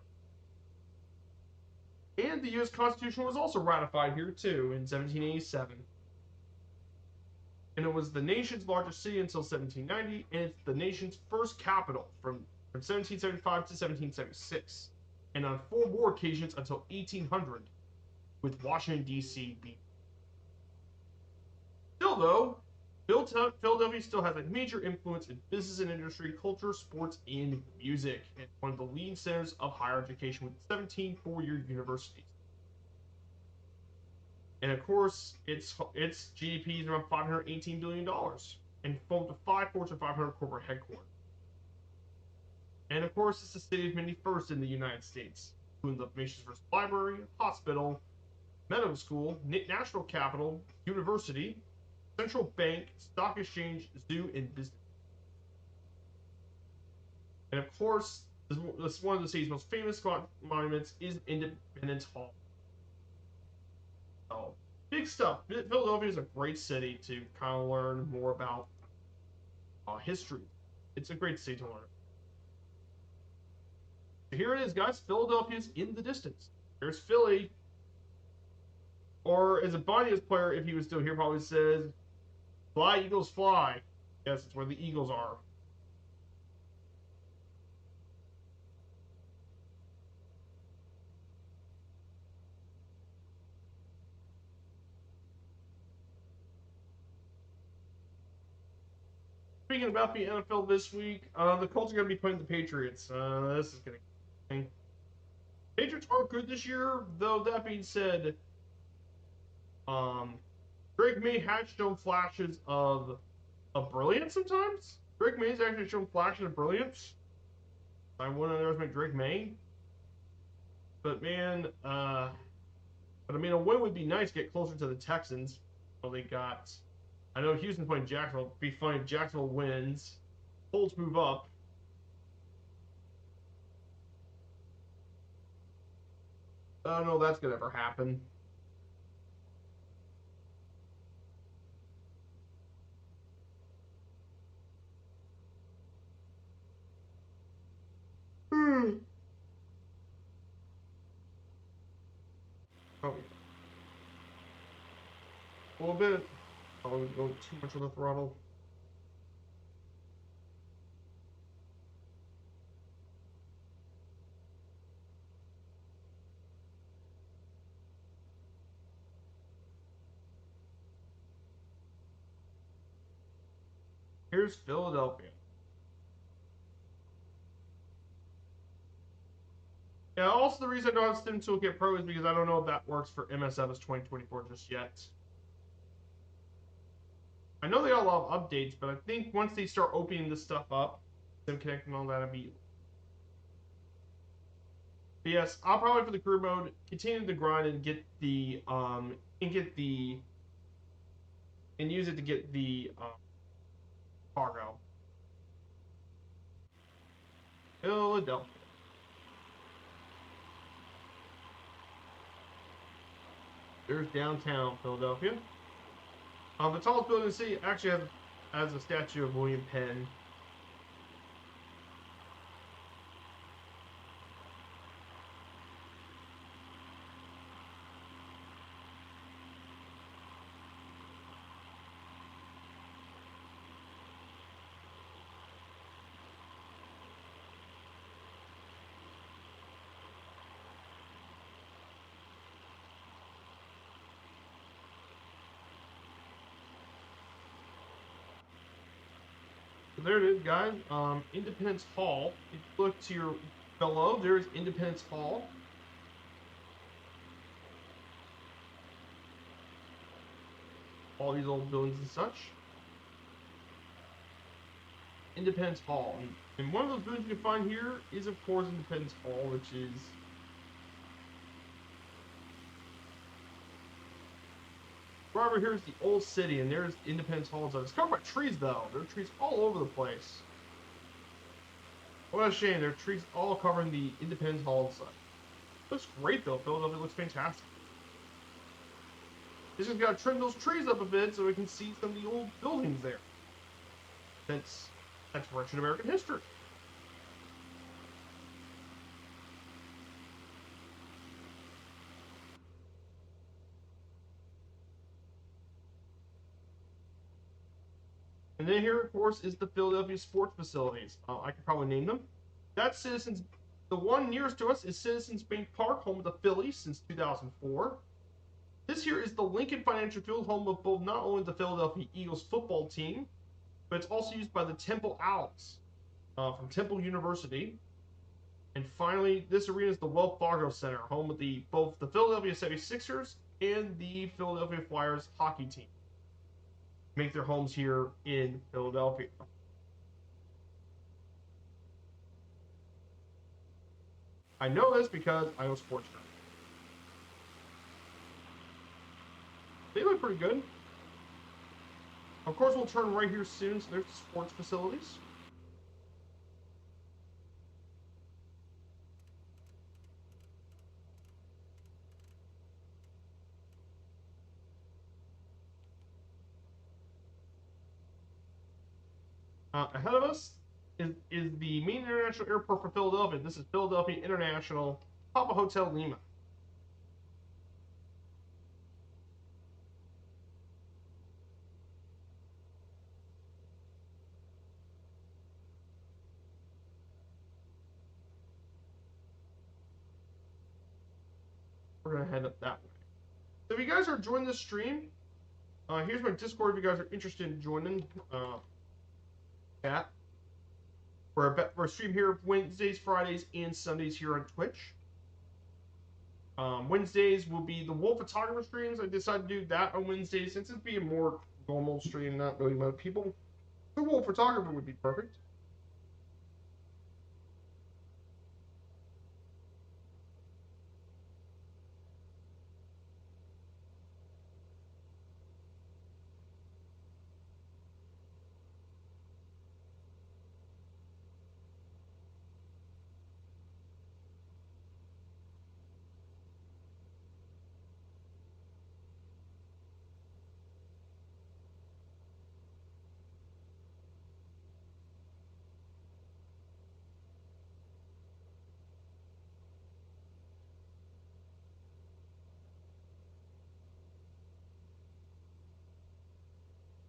And the U.S. Constitution was also ratified here too in 1787. And it was the nation's largest city until 1790, and it's the nation's first capital from 1775 to 1776, and on 4 more occasions until 1800, with Washington, D.C. being. Still, though, Philadelphia still has a major influence in business and industry, culture, sports, and music, and one of the leading centers of higher education with 17 four-year universities. And of course, its GDP is around $518 billion and home to 5 Fortune 500 corporate headquarters. And of course, it's the city of many firsts in the United States, including the nation's first library, hospital, medical school, national capital, university, central bank, stock exchange, zoo, and business. And of course, this one of the city's most famous monuments is Independence Hall. So, big stuff. Philadelphia is a great city to kind of learn more about history. It's a great city to learn. Here it is, guys. Philadelphia's in the distance. There's Philly. Or as a Bonnies player, if he was still here, probably says, "Fly, Eagles, fly." Yes, it's where the Eagles are. Speaking about the NFL this week, the Colts are going to be playing the Patriots. This is going to be. Patriots aren't good this year, though. That being said, Drake May has shown flashes of brilliance sometimes. Drake May's actually shown flashes of brilliance. I wouldn't underestimate Drake May. But man, a win would be nice to get closer to the Texans. Well, they got. I know Houston playing Jacksonville. It'd be funny if Jacksonville wins. Colts move up. I don't know if that's gonna ever happen. Oh. A little bit. Probably go too much on the throttle. Here's Philadelphia. Yeah, also the reason I don't have Stim Toolkit Pro is because I don't know if that works for MSFS 2024 just yet. I know they got a lot of updates, but I think once they start opening this stuff up, Sim Connect and all that, But yes, I'll probably for the career mode continue the grind and get the and use it to get the cargo. Philadelphia. There's downtown Philadelphia. The tallest building in the city actually has a statue of William Penn. There it is, guys. Independence Hall. If you look to your below, there's Independence Hall. All these old buildings and such. Independence Hall. And one of those buildings you can find here is, of course, Independence Hall, which is right over here is the old city, and there's Independence Hall. It's covered by trees, though. There are trees all over the place. What a shame. There are trees all covering the Independence Hall inside. Looks great, though. Philadelphia looks fantastic. They just got to trim those trees up a bit so we can see some of the old buildings there. That's rich in American history. And then here, of course, is the Philadelphia sports facilities. I could probably name them. That's Citizens. The one nearest to us is Citizens Bank Park, home of the Phillies since 2004. This here is the Lincoln Financial Field, home of both not only the Philadelphia Eagles football team, but it's also used by the Temple Owls from Temple University. And finally, this arena is the Wells Fargo Center, home of both the Philadelphia 76ers and the Philadelphia Flyers hockey team. Make their homes here in Philadelphia. I know this because I know sports now. They look pretty good. Of course, we'll turn right here soon, so there's the sports facilities. Ahead of us is the main international airport for Philadelphia. This is Philadelphia International, Papa Hotel Lima. We're gonna head up that way. So if you guys are joining this stream, here's my Discord if you guys are interested in joining chat. We're stream here Wednesdays, Fridays, and Sundays here on Twitch. Wednesdays will be the Wolf Photographer streams. I decided to do that on Wednesdays since it'd be a more normal stream, not really many people. The Wolf Photographer would be perfect.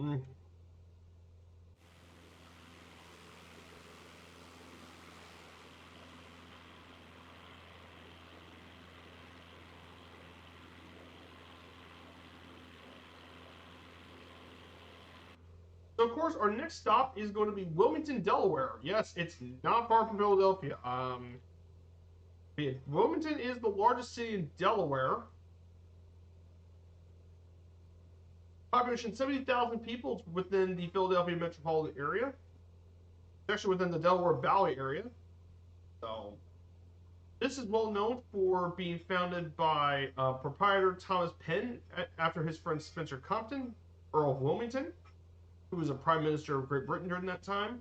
Mm. So, of course, our next stop is going to be Wilmington, Delaware. Yes, it's not far from Philadelphia. Wilmington is the largest city in Delaware. Population 70,000 people within the Philadelphia metropolitan area. It's actually within the Delaware Valley area. So, this is well known for being founded by proprietor Thomas Penn after his friend Spencer Compton, Earl of Wilmington, who was a prime minister of Great Britain during that time.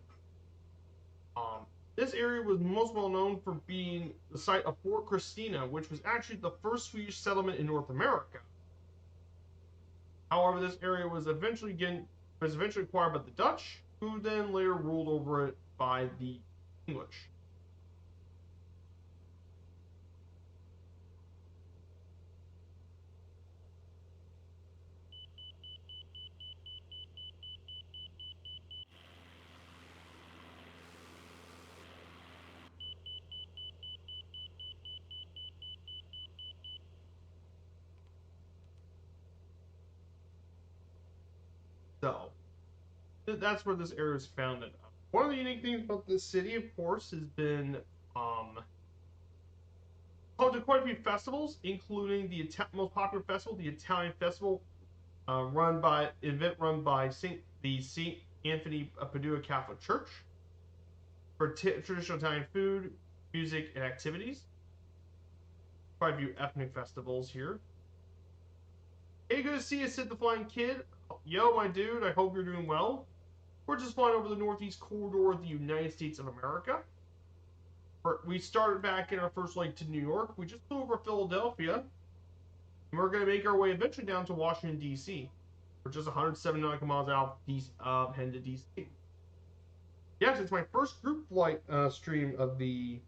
This area was most well known for being the site of Fort Christina, which was actually the first Swedish settlement in North America. However, this area was eventually acquired by the Dutch, who then later ruled over it by the English. So, that's where this area is founded. One of the unique things about this city, of course, has been home to quite a few festivals, including the most popular festival, the Italian Festival, run by the St. Anthony Padua Catholic Church for traditional Italian food, music, and activities. Quite a few ethnic festivals here. Hey, good to see you, Sid the Flying Kid. Yo, my dude, I hope you're doing well. We're just flying over the northeast corridor of the United States of America. We started back in our first leg to New York. We just flew over Philadelphia. And we're going to make our way eventually down to Washington, D.C. We're just 107 nautical miles out heading to D.C. Yes, it's my first group flight stream of the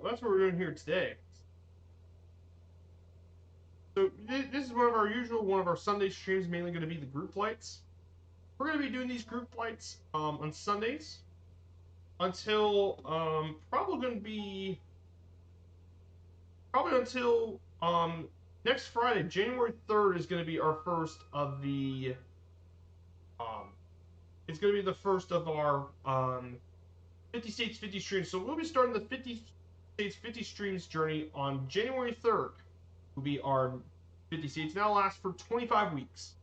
that's what we're doing here today. So this is one of our Sunday streams, mainly going to be the group flights. We're going to be doing these group flights on Sundays until probably going to be probably until next Friday, January 3rd is going to be our first of the it's going to be the first of our 50 states 50 streams. So we'll be starting the 50 states 50 streams journey on January 3rd. Will be our 50 states. That'll last for 25 weeks.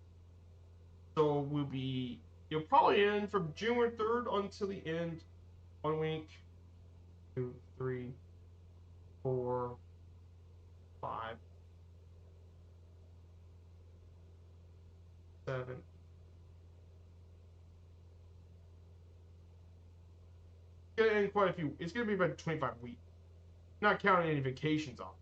So we'll be probably in from January 3rd until the end. 1 week, 2, 3, 4, 5, 7. It's gonna end quite a few. It's gonna be about 25 weeks, not counting any vacations off.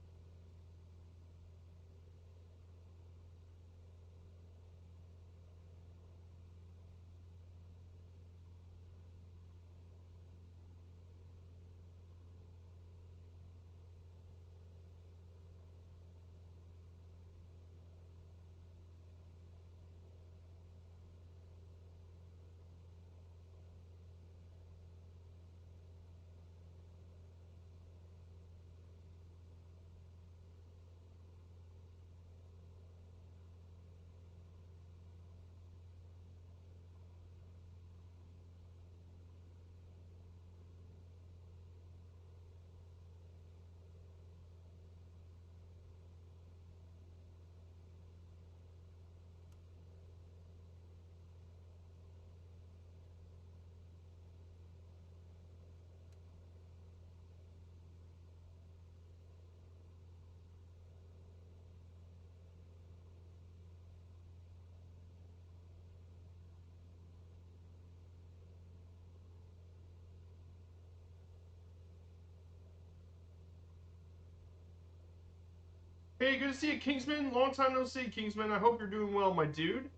Hey, good to see you, Kingsman. Long time no see, Kingsman. I hope you're doing well, my dude.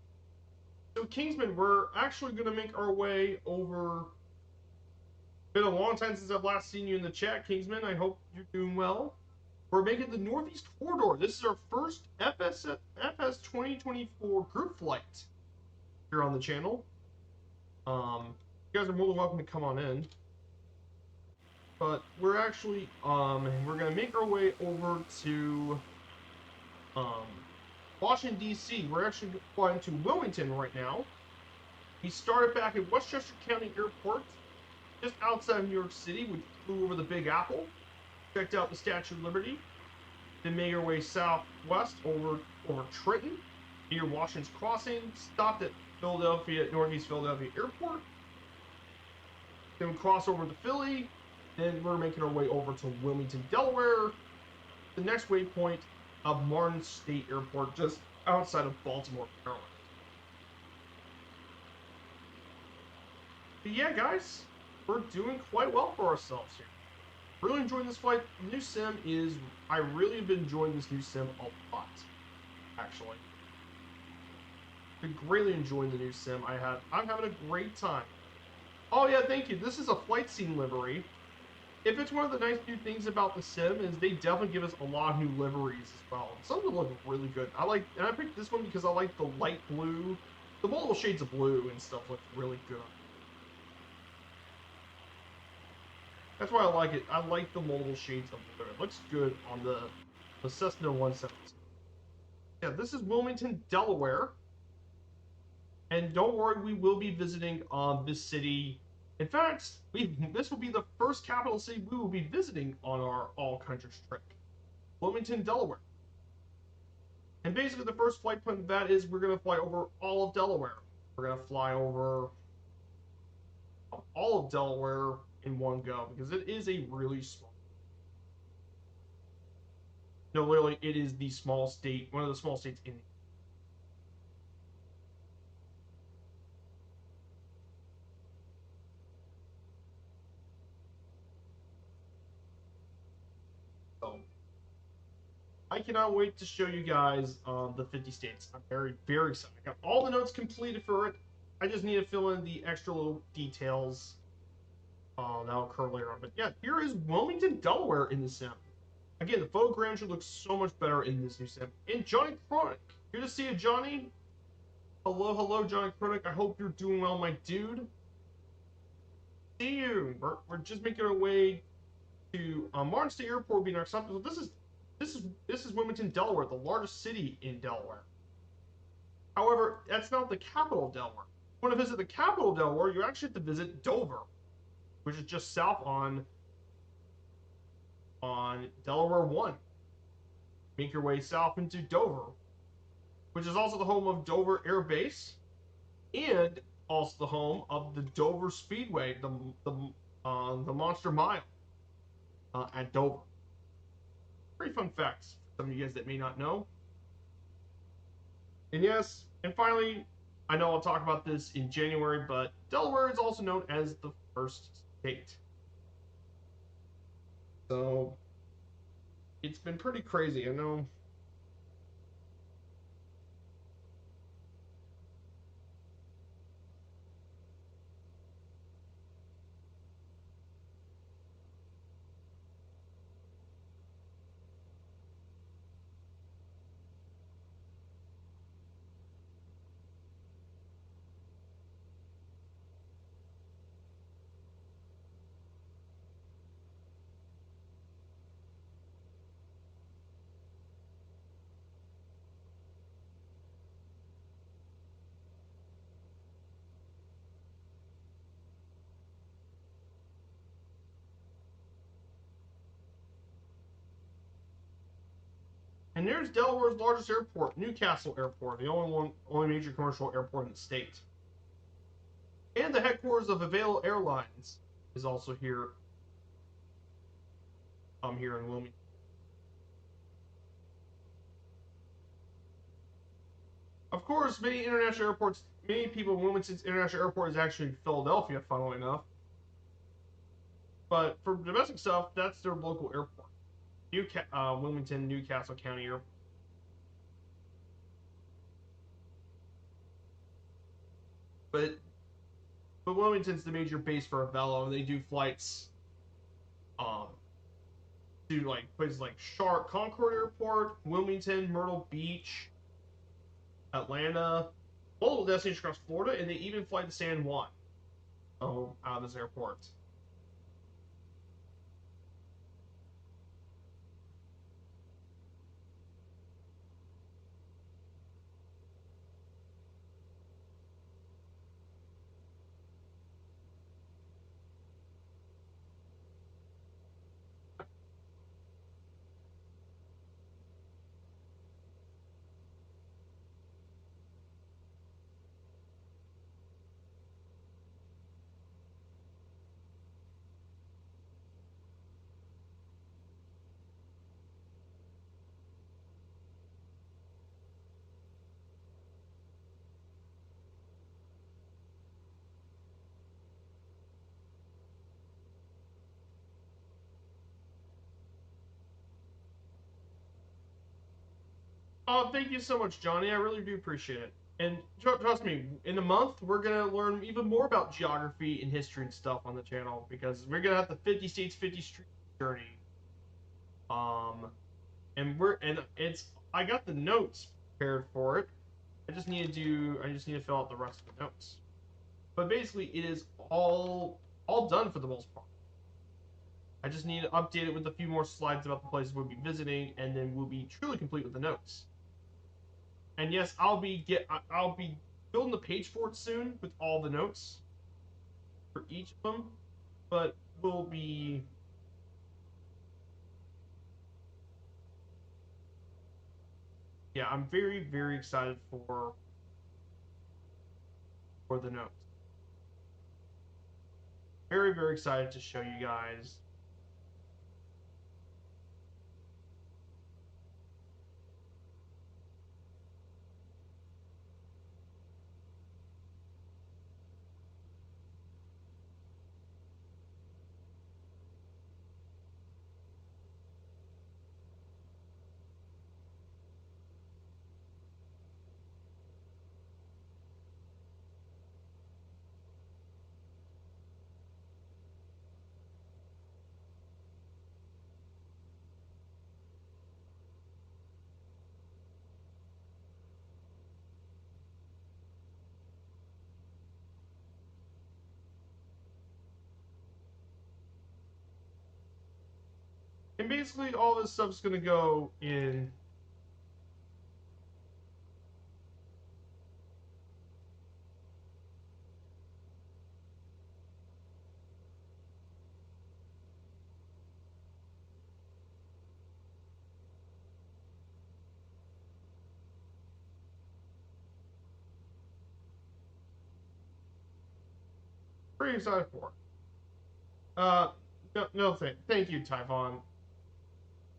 So, Kingsman, we're actually going to make our way over. Been a long time since I've last seen you in the chat, Kingsman. I hope you're doing well. We're making the Northeast Corridor. This is our first FS 2024 group flight here on the channel. You guys are more than welcome to come on in. But we're actually we're gonna make our way over to Washington D.C. We're actually flying to Wilmington right now. We started back at Westchester County Airport, just outside of New York City. We flew over the Big Apple, checked out the Statue of Liberty, then made our way southwest over Trenton, near Washington's Crossing, stopped at Northeast Philadelphia Airport, then we crossed over to Philly, then we're making our way over to Wilmington, Delaware, the next waypoint of Martin State Airport, just outside of Baltimore, Maryland. But yeah, guys, we're doing quite well for ourselves here. Really enjoying this flight. The new sim is, I really have been enjoying this new sim a lot, actually. Been greatly enjoying the new sim. I'm having a great time. Oh yeah, thank you. This is a flight scene livery. If it's one of the nice new things about the sim is they definitely give us a lot of new liveries as well. Some of them look really good. And I picked this one because I like the light blue, the multiple shades of blue and stuff look really good. That's why I like it. I like the multiple shades of blue. It looks good on the Cessna 117. Yeah, this is Wilmington, Delaware. And don't worry, we will be visiting this city. In fact, this will be the first capital city we will be visiting on our all-countries trip. Wilmington, Delaware. And basically the first flight plan of that is we're going to fly over all of Delaware. We're going to fly over all of Delaware in one go because it is a really small. No, literally, it is the small state, one of the small states in. So, I cannot wait to show you guys the 50 states. I'm very, very excited. I got all the notes completed for it. I just need to fill in the extra little details. that'll occur later on. But yeah, here is Wilmington, Delaware in the sim. Again, the photo grandeur looks so much better in this new sim. And Johnny Chronic. Good to see you, Johnny. Hello, hello, Johnny Chronic. I hope you're doing well, my dude. See you. We're just making our way to Martin State Airport being next up. So this is Wilmington, Delaware, the largest city in Delaware. However, that's not the capital of Delaware. If you want to visit the capital of Delaware, you actually have to visit Dover, which is just south on Delaware 1. Make your way south into Dover, which is also the home of Dover Air Base and also the home of the Dover Speedway, the Monster Mile at Dover. Pretty fun facts for some of you guys that may not know. And yes, and finally, I know I'll talk about this in January, but Delaware is also known as the first state. So it's been pretty crazy. I know. And there's Delaware's largest airport, Newcastle Airport, the only major commercial airport in the state. And the headquarters of Avail Airlines is also here. Here in Wilmington. Of course, many people in Wilmington's international airport is actually Philadelphia, funnily enough. But for domestic stuff, that's their local airport. Wilmington, Newcastle County Airport. But Wilmington's the major base for Avelo, and they do flights um, to like places like Concord Airport, Wilmington, Myrtle Beach, Atlanta, multiple destinations across Florida, and they even fly to San Juan out of this airport. Oh, thank you so much, Johnny. I really do appreciate it. And trust me, in a month we're gonna learn even more about geography and history and stuff on the channel because we're gonna have the 50 states, 50 streets journey. And it's I got the notes prepared for it. I just need to fill out the rest of the notes. But basically, it is all done for the most part. I just need to update it with a few more slides about the places we'll be visiting, and then we'll be truly complete with the notes. And yes, I'll be building the page for it soon with all the notes for each of them, but we'll be yeah, I'm very excited for the notes. Very excited to show you guys. And basically all this stuff's gonna go in. Pretty excited for it. No, thank you, Typhon.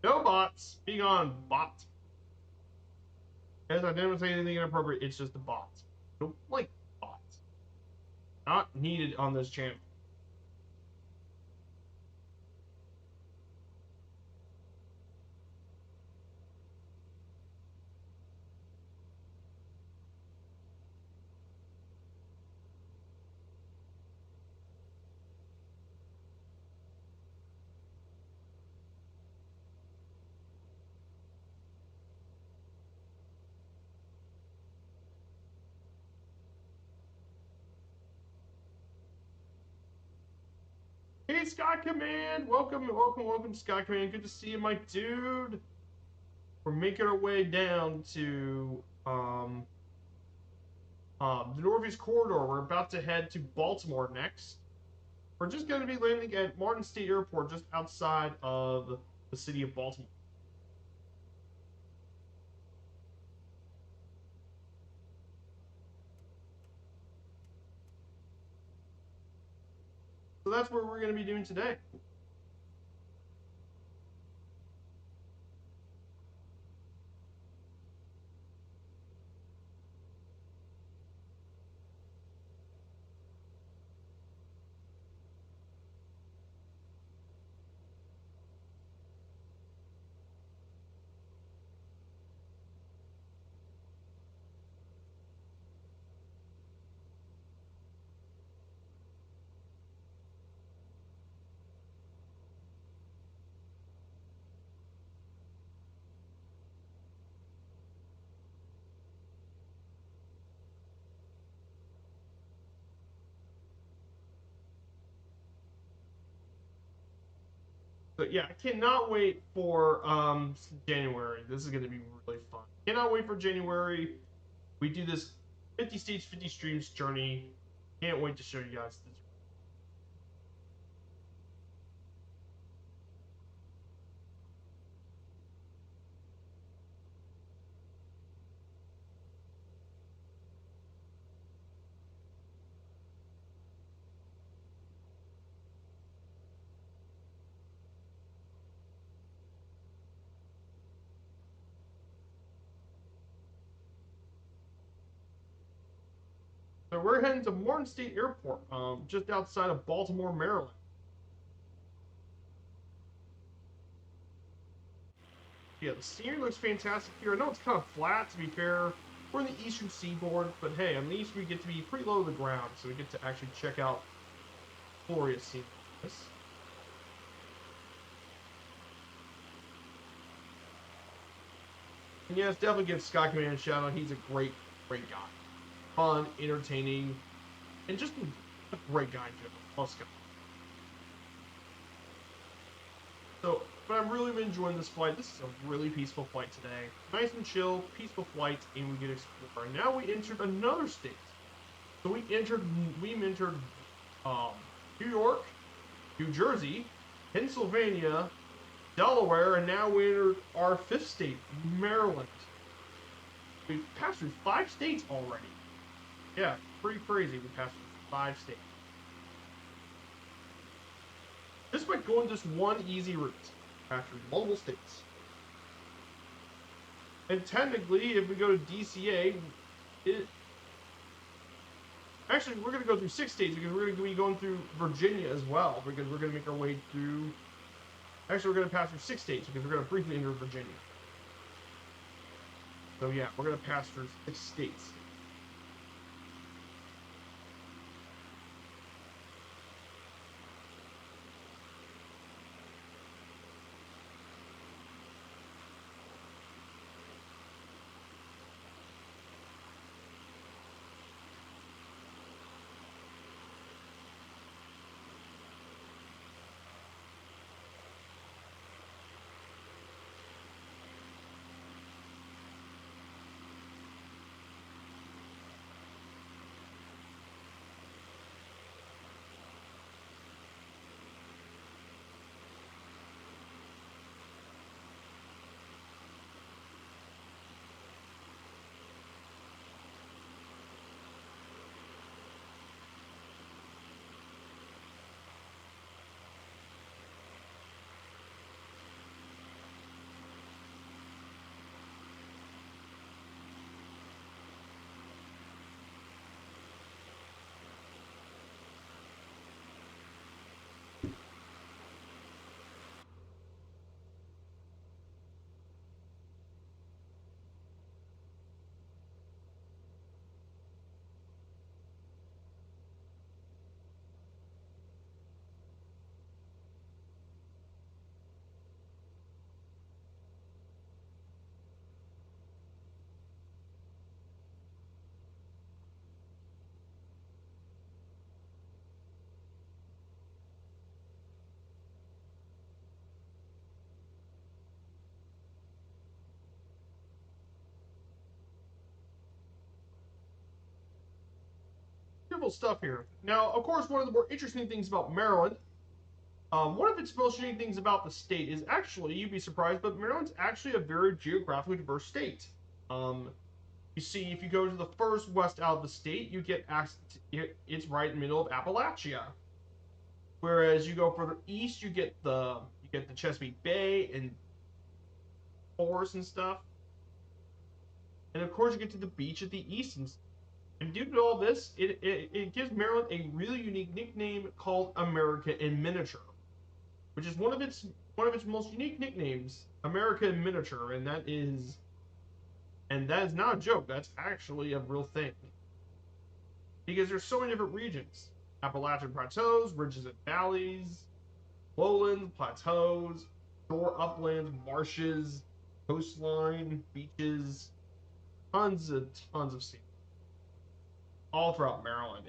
No bots. Be gone, bot. As I didn't say anything inappropriate, it's just the bots. Don't like bots. Not needed on this channel. Hey, Sky Command! Welcome, Sky Command. Good to see you, my dude. We're making our way down to the Northeast Corridor. We're about to head to Baltimore next. We're just going to be landing at Martin State Airport, just outside of the city of Baltimore. So that's what we're going to be doing today. But yeah, I cannot wait for January. This is going to be really fun. Cannot wait for January. We do this 50 states, 50 streams journey. Can't wait to show you guys this. So we're heading to Martin State Airport, just outside of Baltimore, Maryland. Yeah, the scenery looks fantastic here. I know it's kind of flat, to be fair. We're in the eastern seaboard, but hey, at least we get to be pretty low to the ground, so we get to actually check out glorious scenery. And yes, definitely give Sky Command a shout out. He's a great guy. Fun, entertaining, and just a great guy in general. Love Sky. So, but I'm really enjoying this flight. This is a really peaceful flight today. Nice and chill, peaceful flight, and we get to explore. And now we entered another state. So we entered New York, New Jersey, Pennsylvania, Delaware, and now we entered our fifth state, Maryland. We've passed through 5 states already. Yeah, pretty crazy. We passed through 5 states. Just by going this one easy route, after multiple states. And technically, if we go to DCA, actually, we're going to go through 6 states because we're going to be going through Virginia as well, because we're going to make our way through. Actually, we're going to pass through 6 states because we're going to briefly enter Virginia. So yeah, we're going to pass through 6 states. cool stuff here. Now, of course, one of the more interesting things about Maryland, one of its most unique things about the state is actually, you'd be surprised, but Maryland's actually a very geographically diverse state. Um, you see, if you go to the first west out of the state, you get it's right in the middle of Appalachia. Whereas you go further east, you get the Chesapeake Bay and forests and stuff. And of course, you get to the beach at the east. And due to all this, it gives Maryland a really unique nickname called America in Miniature, which is one of its most unique nicknames, America in Miniature, and that is not a joke. That's actually a real thing because there's so many different regions: Appalachian plateaus, ridges and valleys, lowlands, plateaus, shore uplands, marshes, coastline, beaches, tons of sea, all throughout Maryland.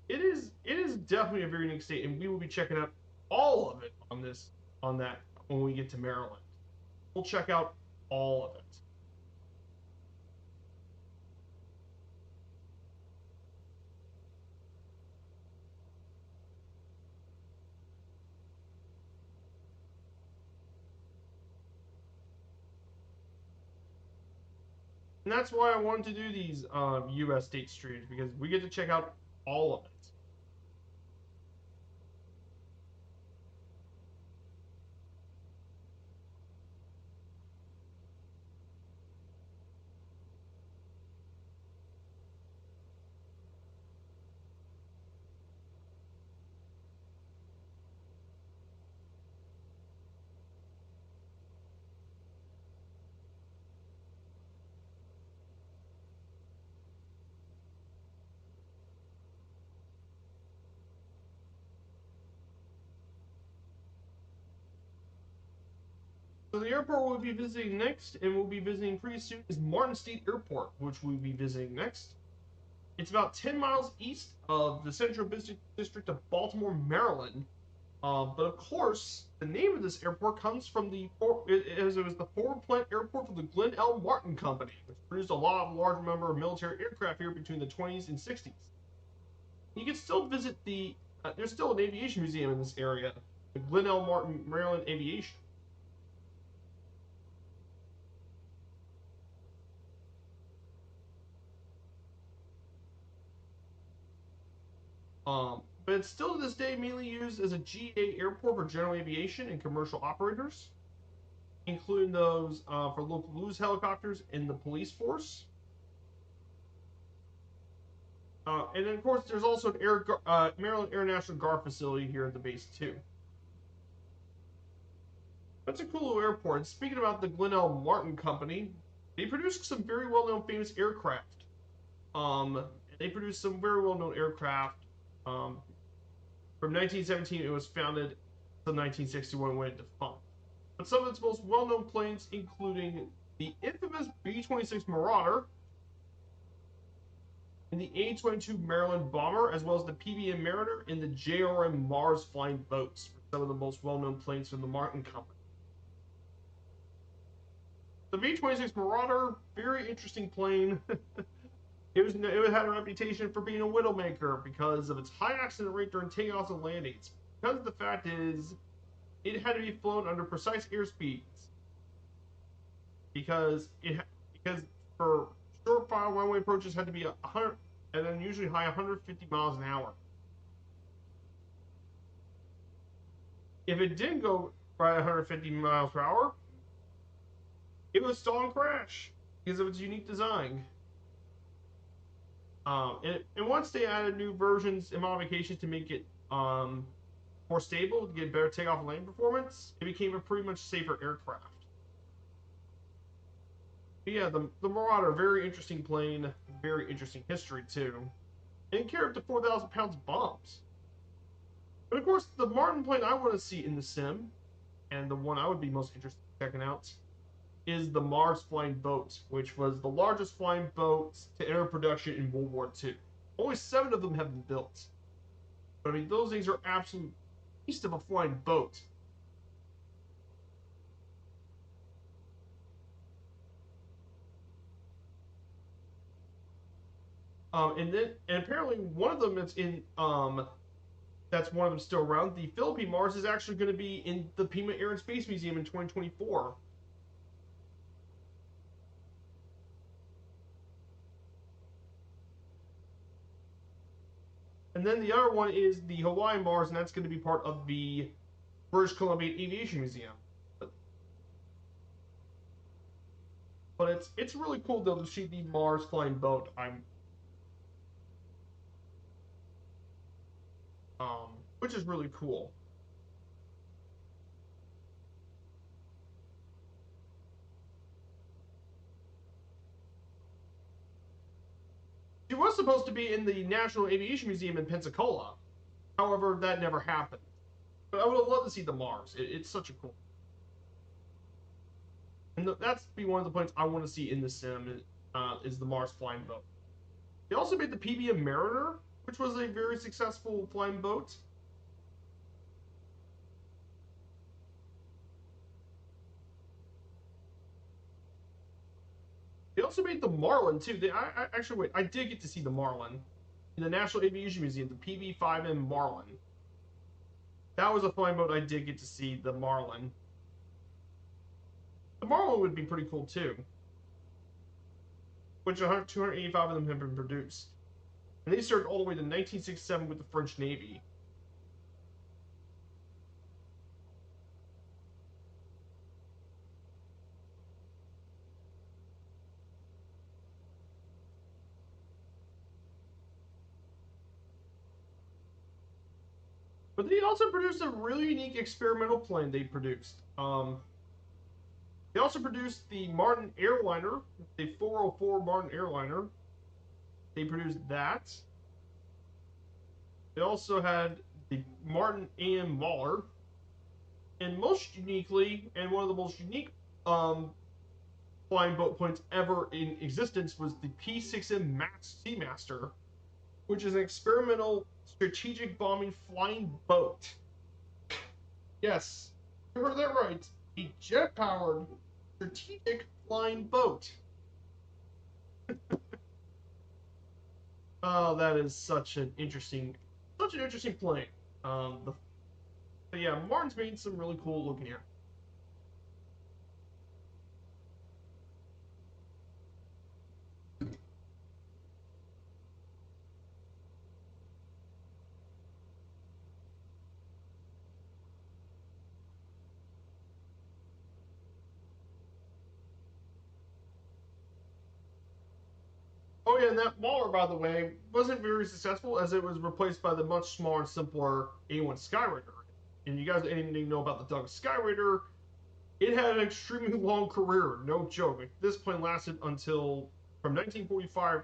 It is definitely a very unique state, and we will be checking out all of it on that when we get to Maryland. We'll check out all of it. And that's why I wanted to do these U.S. state streams because we get to check out all of it. So the airport we'll be visiting next, and we'll be visiting pretty soon, is Martin State Airport, which we'll be visiting next. It's about 10 miles east of the Central Business District of Baltimore, Maryland. But of course, the name of this airport comes from it was the forward plant airport for the Glenn L. Martin Company, which produced a large number of military aircraft here between the 20s and 60s. You can still visit there's still an aviation museum in this area, the Glenn L. Martin Maryland Aviation. But it's still to this day mainly used as a GA airport for general aviation and commercial operators, including those for local news helicopters and the police force. And then, of course, there's also an Maryland Air National Guard facility here at the base, too. That's a cool little airport. And speaking about the Glenn L. Martin Company, they produce some very well-known famous aircraft. They produce some very well-known aircraft. From 1917, it was founded until 1961 when it defunct. But some of its most well-known planes, including the infamous B-26 Marauder and the A-22 Maryland Bomber, as well as the PBM Mariner and the JRM Mars Flying Boats, some of the most well-known planes from the Martin Company. The B-26 Marauder, very interesting plane. It had a reputation for being a widowmaker because of its high accident rate during takeoffs and landings. Because the fact is, it had to be flown under precise airspeeds. Because for short file runway approaches had to be 100 and then usually high 150 miles an hour. If it didn't go by 150 miles per hour, it would stall and crash because of its unique design. And once they added new versions and modifications to make it more stable, to get better takeoff and landing performance, it became a pretty much safer aircraft. But yeah, the Marauder, very interesting plane, very interesting history too, and carried up to 4,000 pounds of bombs. But of course, the Martin plane I want to see in the sim, and the one I would be most interested in checking out, is the Mars Flying Boat, which was the largest flying boat to enter production in World War II. Only 7 of them have been built. But I mean, those things are absolute beast of a flying boat. And apparently one of them that's one of them still around. The Philippine Mars is actually going to be in the Pima Air and Space Museum in 2024. And then the other one is the Hawaii Mars, and that's going to be part of the British Columbia Aviation Museum. But it's really cool though to see the Mars flying boat. Which is really cool. She was supposed to be in the National Aviation Museum in Pensacola. However, that never happened. But I would have loved to see the Mars. It's such a cool. And that's be one of the points I want to see in the sim is the Mars flying boat. They also made the PBM Mariner, which was a very successful flying boat. They also made the Marlin too. Actually wait, I did get to see the Marlin in the National Aviation Museum, the PB-5M Marlin. That was a flying boat I did get to see, the Marlin. The Marlin would be pretty cool too, which 285 of them have been produced. And they served all the way to 1967 with the French Navy. But they also produced a really unique experimental plane they produced. They also produced the Martin airliner, the 404 Martin airliner. They produced that. They also had the Martin AM Mauler. And most uniquely, and one of the most unique flying boat planes ever in existence was the P6M Seamaster, which is an experimental strategic bombing flying boat. Yes, you heard that right. A jet-powered strategic flying boat. Oh, that is such an interesting plane. But yeah, Martin's made some really cool looking here. Oh yeah, and that Mauler, by the way, wasn't very successful as it was replaced by the much smaller and simpler A1 Skyraider. And you guys anything know about the Douglas Skyraider? It had an extremely long career, no joke. This plane lasted until from 1945.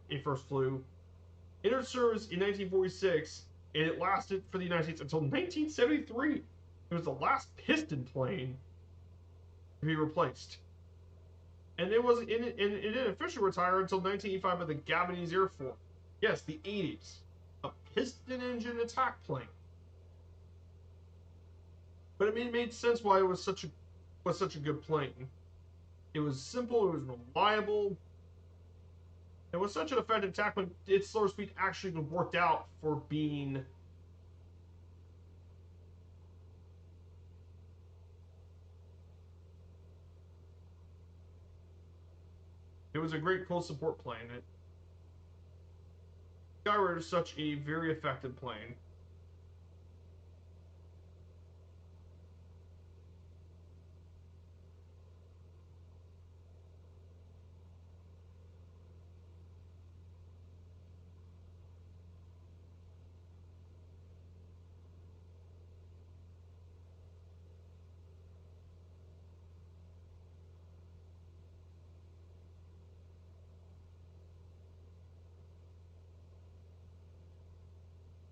It first flew. Entered service in 1946, and it lasted for the United States until 1973. It was the last piston plane to be replaced. And it didn't officially retire until 1985 by the Gabonese Air Force. Yes, the 80s. A piston engine attack plane. But it made sense why it was such a good plane. It was simple, it was reliable. It was such an effective attack plane, its slower speed actually worked out for being. It was a great close support plane. Skyward is such a very effective plane.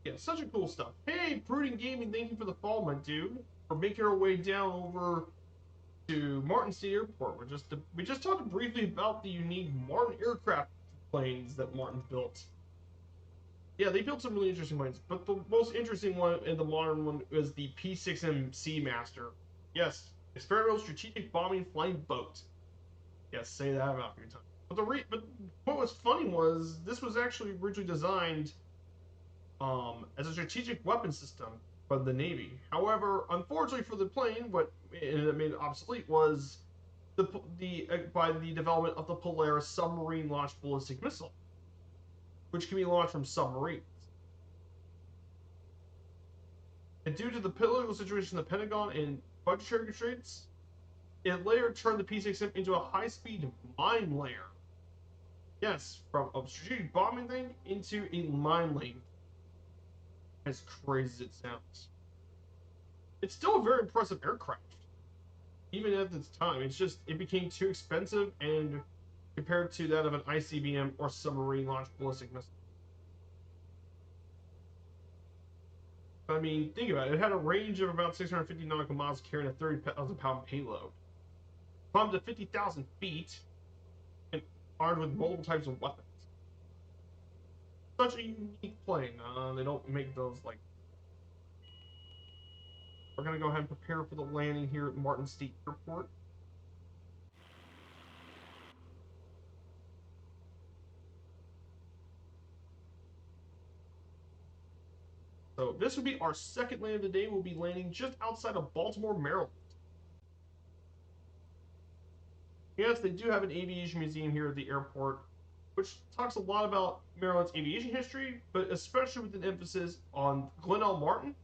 Yeah, such a cool stuff. Hey, Prudent Gaming, thank you for the follow, my dude. We're making our way down over to Martin City Airport. We just talked briefly about the unique Martin aircraft planes that Martin built. Yeah, they built some really interesting planes, but the most interesting one and the modern one is the P6M Seamaster. Yes, experimental strategic bombing flying boat. Yes, say that about a few times. But what was funny was this was actually originally designed as a strategic weapon system by the Navy. However, unfortunately for the plane, what it made it obsolete was the by the development of the Polaris submarine launched ballistic missile, which can be launched from submarines. And due to the political situation in the Pentagon and budgetary constraints, it later turned the P-6M into a high-speed mine layer. Yes, from a strategic bombing thing into a mine lane. As crazy as it sounds. It's still a very impressive aircraft, even at its time. It's just, it became too expensive and compared to that of an ICBM or submarine launched ballistic missile. I mean, think about it. It had a range of about 650 nautical miles carrying a 30,000-pound payload. Climbed to 50,000 feet and armed with multiple types of weapons. Such a unique plane. They don't make those like. We're going to go ahead and prepare for the landing here at Martin State Airport. So this will be our second land of the day. We'll be landing just outside of Baltimore, Maryland. Yes, they do have an aviation museum here at the airport, which talks a lot about Maryland's aviation history, but especially with an emphasis on Glenn L. Martin,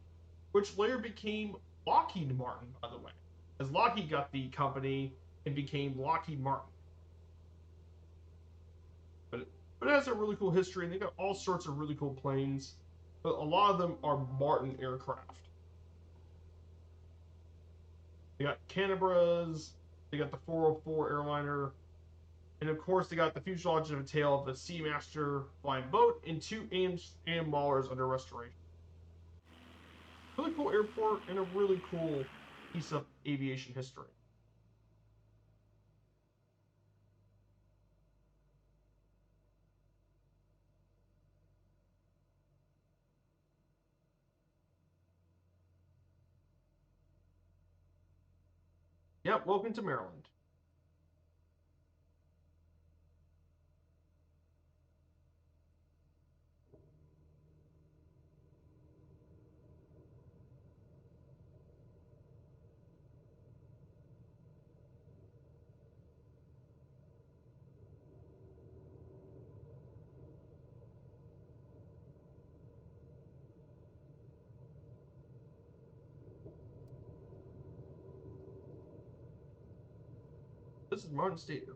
which later became Lockheed Martin, by the way, as Lockheed got the company and became Lockheed Martin. But it has a really cool history, and they got all sorts of really cool planes, but a lot of them are Martin aircraft. They got Canberras, they got the 404 airliner, and of course they got the fuselage of a tail of the Seamaster flying boat and two AM Maulers under restoration. Really cool airport and a really cool piece of aviation history. Yep, welcome to Maryland. This is Martin State.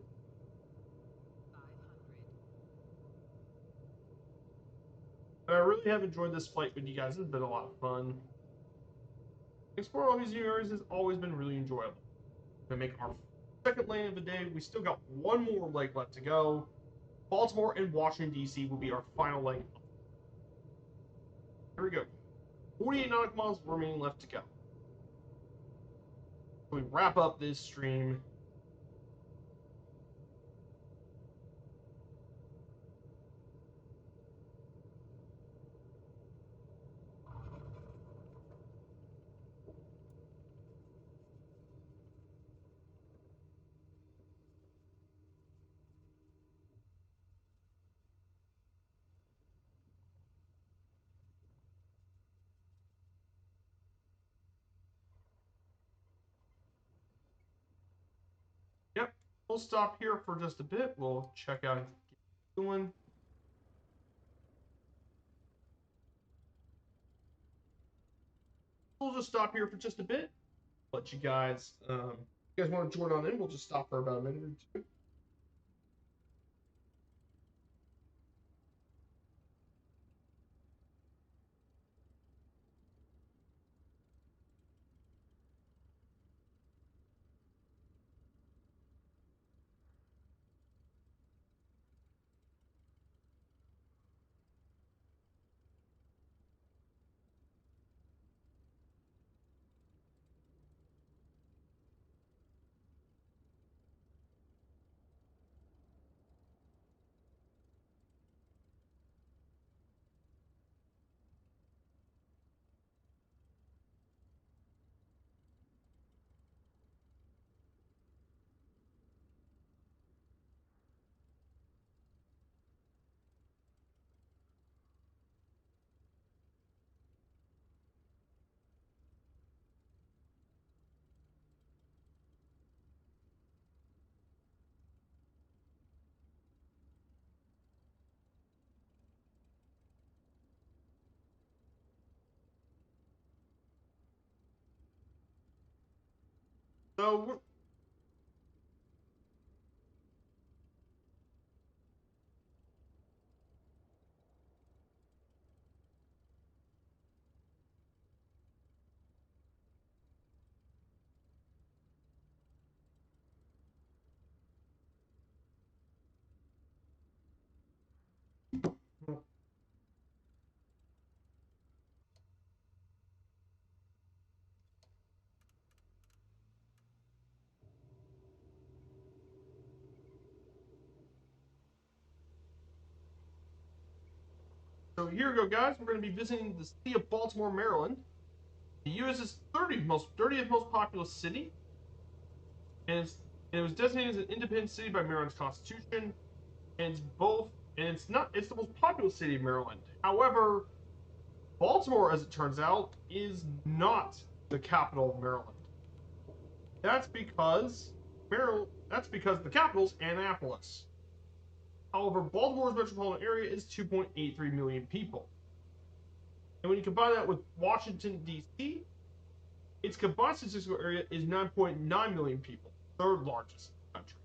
I really have enjoyed this flight with you guys. It's been a lot of fun. Exploring all these new areas has always been really enjoyable. To make our second land of the day, we still got one more leg left to go. Baltimore and Washington, D.C. will be our final leg. Here we go. 48 nautical miles remaining left to go. We wrap up this stream. Yep, we'll stop here for just a bit. We'll check out doing. We'll just stop here for just a bit. Let you guys, you guys want to join on in? We'll just stop for about a minute or two. So So here we go, guys. We're going to be visiting the city of Baltimore, Maryland. The U.S.'s 30th most populous city, and, it was designated as an independent city by Maryland's Constitution. And it's both, and it's not. It's the most populous city of Maryland. However, Baltimore, as it turns out, is not the capital of Maryland. That's because the capital's Annapolis. However, Baltimore's metropolitan area is 2.83 million people. And when you combine that with Washington, D.C., its combined statistical area is 9.9 million people, third largest country.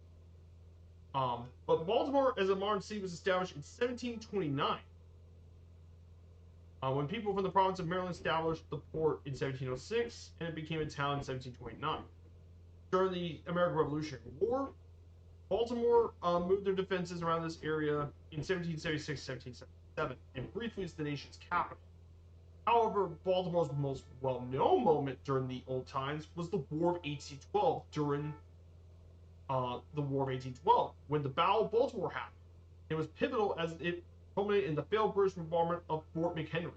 But Baltimore as a modern city was established in 1729. When people from the province of Maryland established the port in 1706, and it became a town in 1729. During the American Revolutionary War, Baltimore moved their defenses around this area in 1776-1777, and briefly is the nation's capital. However, Baltimore's most well-known moment during the old times was the War of 1812. During the War of 1812, when the Battle of Baltimore happened, it was pivotal as it culminated in the failed British bombardment of Fort McHenry,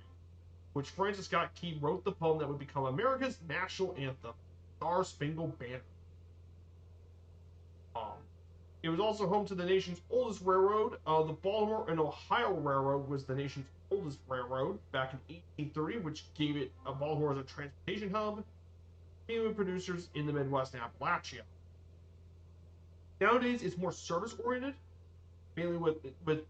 which Francis Scott Key wrote the poem that would become America's national anthem, Star Spangled Banner. It was also home to the nation's oldest railroad. The Baltimore and Ohio Railroad was the nation's oldest railroad back in 1830, which gave it Baltimore as a transportation hub, mainly with producers in the Midwest and Appalachia. Nowadays, it's more service-oriented, mainly with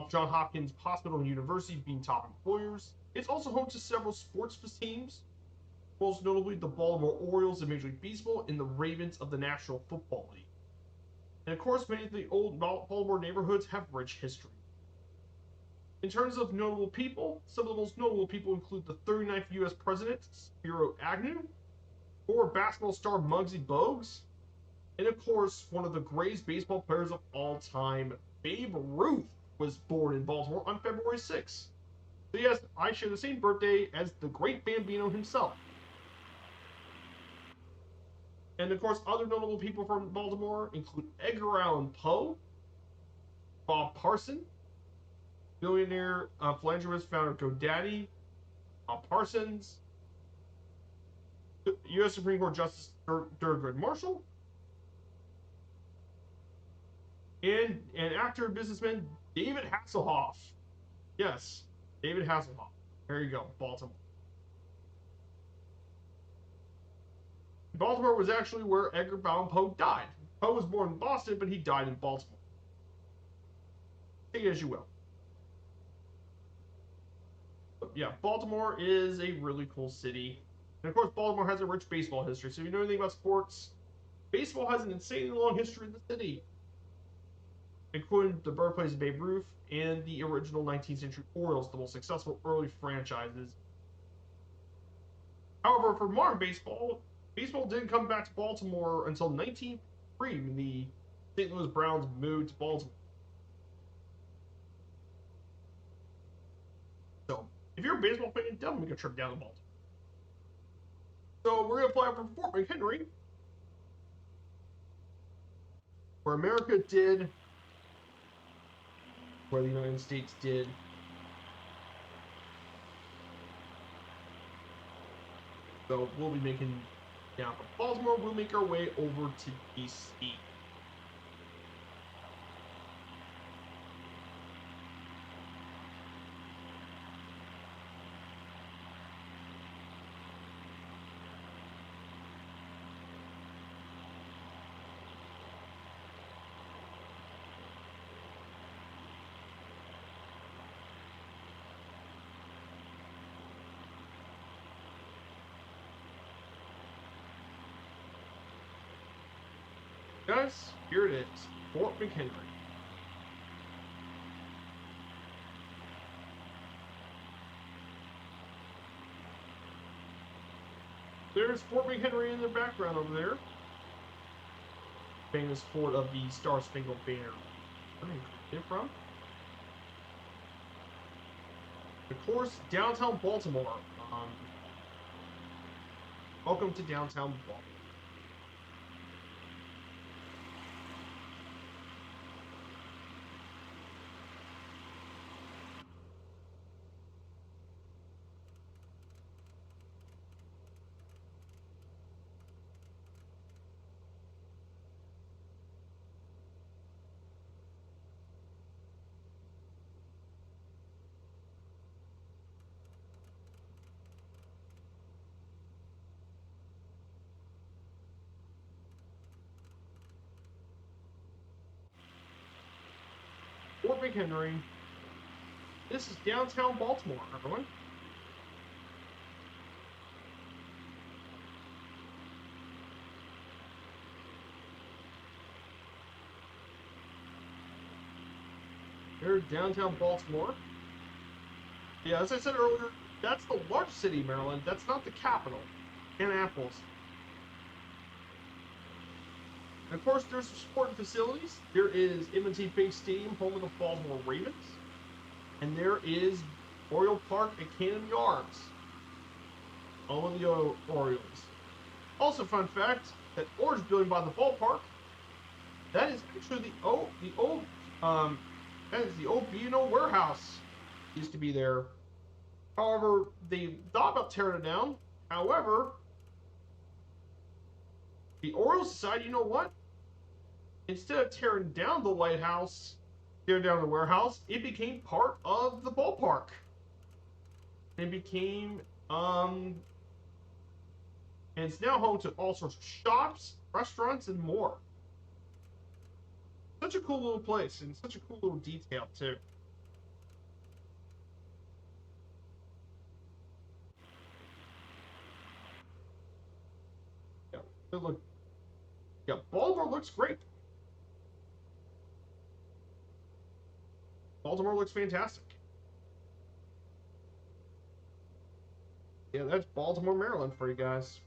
Johns Hopkins Hospital and University being top employers. It's also home to several sports teams, most notably the Baltimore Orioles in Major League Baseball and the Ravens of the National Football League. And of course, many of the old Baltimore neighborhoods have rich history. In terms of notable people, some of the most notable people include the 39th U.S. President, Spiro Agnew, former basketball star Muggsy Bogues, and of course, one of the greatest baseball players of all time, Babe Ruth, was born in Baltimore on February 6th. So yes, I share the same birthday as the great Bambino himself. And of course, other notable people from Baltimore include Edgar Allan Poe, Bob Parson, billionaire philanthropist founder GoDaddy, Parsons, U.S. Supreme Court Justice Thurgood Marshall, and actor and businessman David Hasselhoff. Yes, David Hasselhoff. There you go, Baltimore. Baltimore was actually where Edgar Allan Poe died. Poe was born in Boston, but he died in Baltimore. Take it as you will. But yeah, Baltimore is a really cool city. And of course, Baltimore has a rich baseball history. So if you know anything about sports, baseball has an insanely long history in the city, including the birthplace of Babe Ruth and the original 19th century Orioles, the most successful early franchises. However, for modern baseball, baseball didn't come back to Baltimore until 1903 when the St. Louis Browns moved to Baltimore. So, if you're a baseball fan, definitely make a trip down to Baltimore. So, we're going to fly over Fort McHenry, where America did, where the United States did. So, we'll be making down from Baltimore. We'll make our way over to D.C. guys, here it is, Fort McHenry. There's Fort McHenry in the background over there. Famous fort of the Star Spangled Banner. Where did it get from? Of course, downtown Baltimore. Welcome to downtown Baltimore. Fort McHenry. This is downtown Baltimore, everyone. Here's downtown Baltimore. Yeah, as I said earlier, that's the largest city in Maryland. That's not the capital, Annapolis. And of course, there's some sporting facilities. There is M&T Bank Stadium, home of the Baltimore Ravens. And there is Oriole Park at Cannon Yards, home of the Orioles. Also, fun fact, that orange building by the ballpark, that is actually the old B&O warehouse. Used to be there. However, they thought about tearing it down. However, the Orioles decided, you know what? Instead of tearing down the lighthouse, tearing down the warehouse, it became part of the ballpark. It became, and it's now home to all sorts of shops, restaurants, and more. Such a cool little place, and such a cool little detail, too. Yeah, look. Yeah, Baltimore looks great. Baltimore looks fantastic. Yeah, that's Baltimore, Maryland for you guys.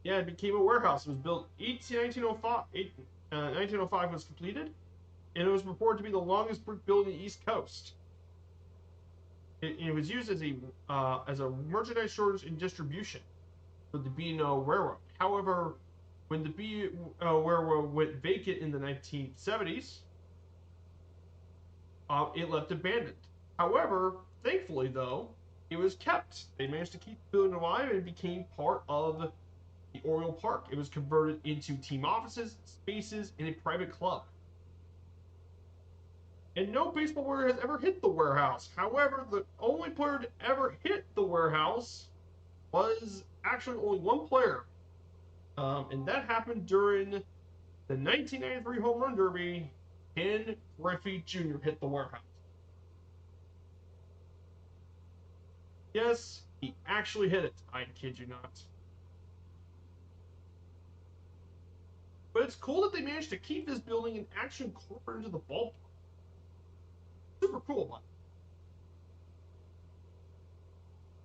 Yeah, it became a warehouse. It was built 1905. 1905 was completed, and it was reported to be the longest brick building on the East Coast. It was used as a merchandise storage and distribution for the B&O Railroad. However, when the B&O Railroad went vacant in the 1970s, it left abandoned. However, thankfully though, it was kept. They managed to keep the building alive, and it became part of the Oriole Park. It was converted into team offices, spaces, and a private club. And no baseball player has ever hit the warehouse. However, the only player to ever hit the warehouse was actually only one player. And that happened during the 1993 Home Run Derby. Ken Griffey Jr. hit the warehouse. Yes, he actually hit it. I kid you not. But it's cool that they managed to keep this building and actually incorporate into the ballpark. Super cool, but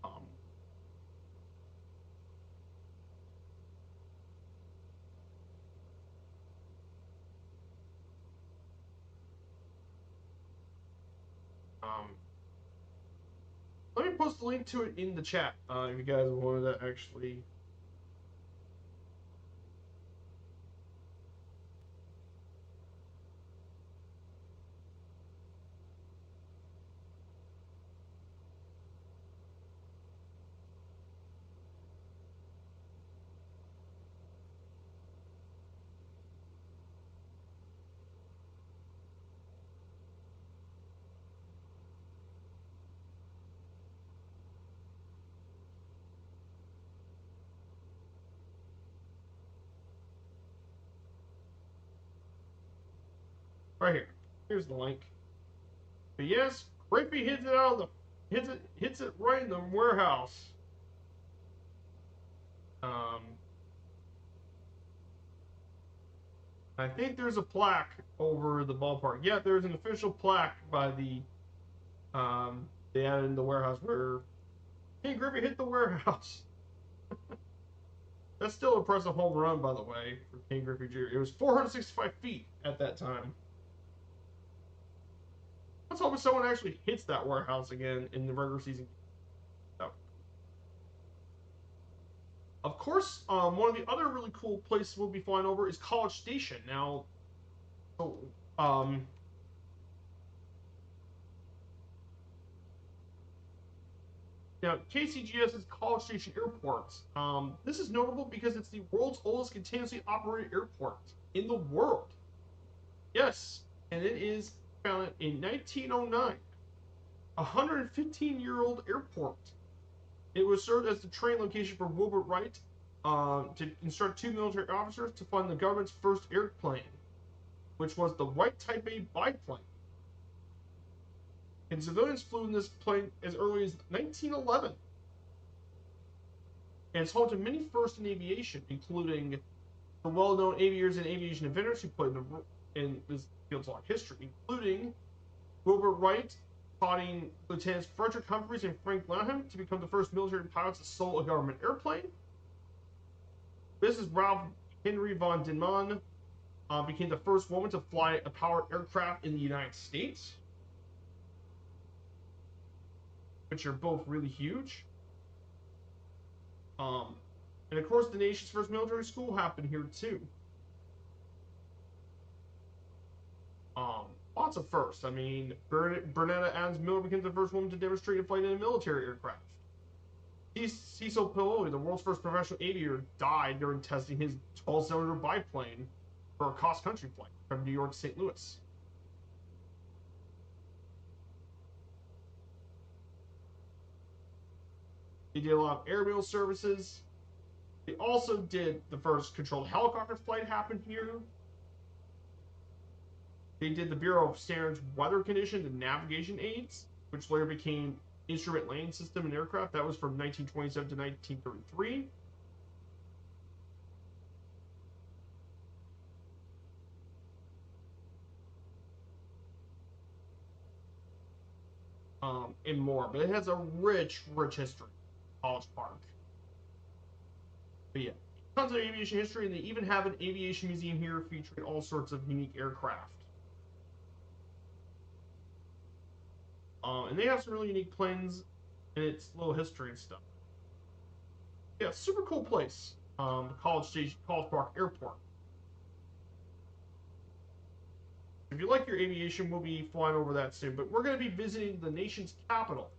um, um, let me post the link to it in the chat if you guys wanted to actually. Right here. Here's the link. But yes, Griffey hits it out of the hits it right in the warehouse. I think there's a plaque over the ballpark. Yeah, there's an official plaque by they had in the warehouse where King Griffey hit the warehouse. That's still an impressive home run, by the way, for King Griffey Jr. It was 465 feet at that time. Let's hope someone actually hits that warehouse again in the regular season. Of course, one of the other really cool places we'll be flying over is College Station. Now, so, now KCGS is College Station Airport. This is notable because it's the world's oldest continuously operated airport in the world. Yes, and it is founded in 1909. A 115-year-old airport. It was served as the training location for Wilbur Wright to instruct 2 military officers to fund the government's first airplane, which was the Wright Type A biplane. And civilians flew in this plane as early as 1911. And it's home to many firsts in aviation, including the well-known aviators and aviation inventors who played in this field's long history, including Wilbur Wright, taught Lieutenants Frederick Humphreys and Frank Lanham to become the first military pilots to solo a government airplane. Mrs. Ralph Henry von Denman became the first woman to fly a powered aircraft in the United States, which are both really huge. And of course, the nation's first military school happened here too. Lots of firsts. I mean, Bernetta Adams Miller became the first woman to demonstrate a flight in a military aircraft. Cecil Pilloy, the world's first professional aviator, died during testing his 12-cylinder biplane for a cross-country flight from New York to St. Louis. They did a lot of airmail services. They also did the first controlled helicopter flight happen here. They did the Bureau of Standards weather conditions and navigation aids, which later became Instrument Landing System and Aircraft. That was from 1927 to 1933. And more. But it has a rich, rich history. College Park. But yeah, tons of aviation history, and they even have an aviation museum here featuring all sorts of unique aircraft. And they have some really unique planes and its little history and stuff. Yeah, super cool place. College Park Airport. If you like your aviation, we'll be flying over that soon. But we're going to be visiting the nation's capital,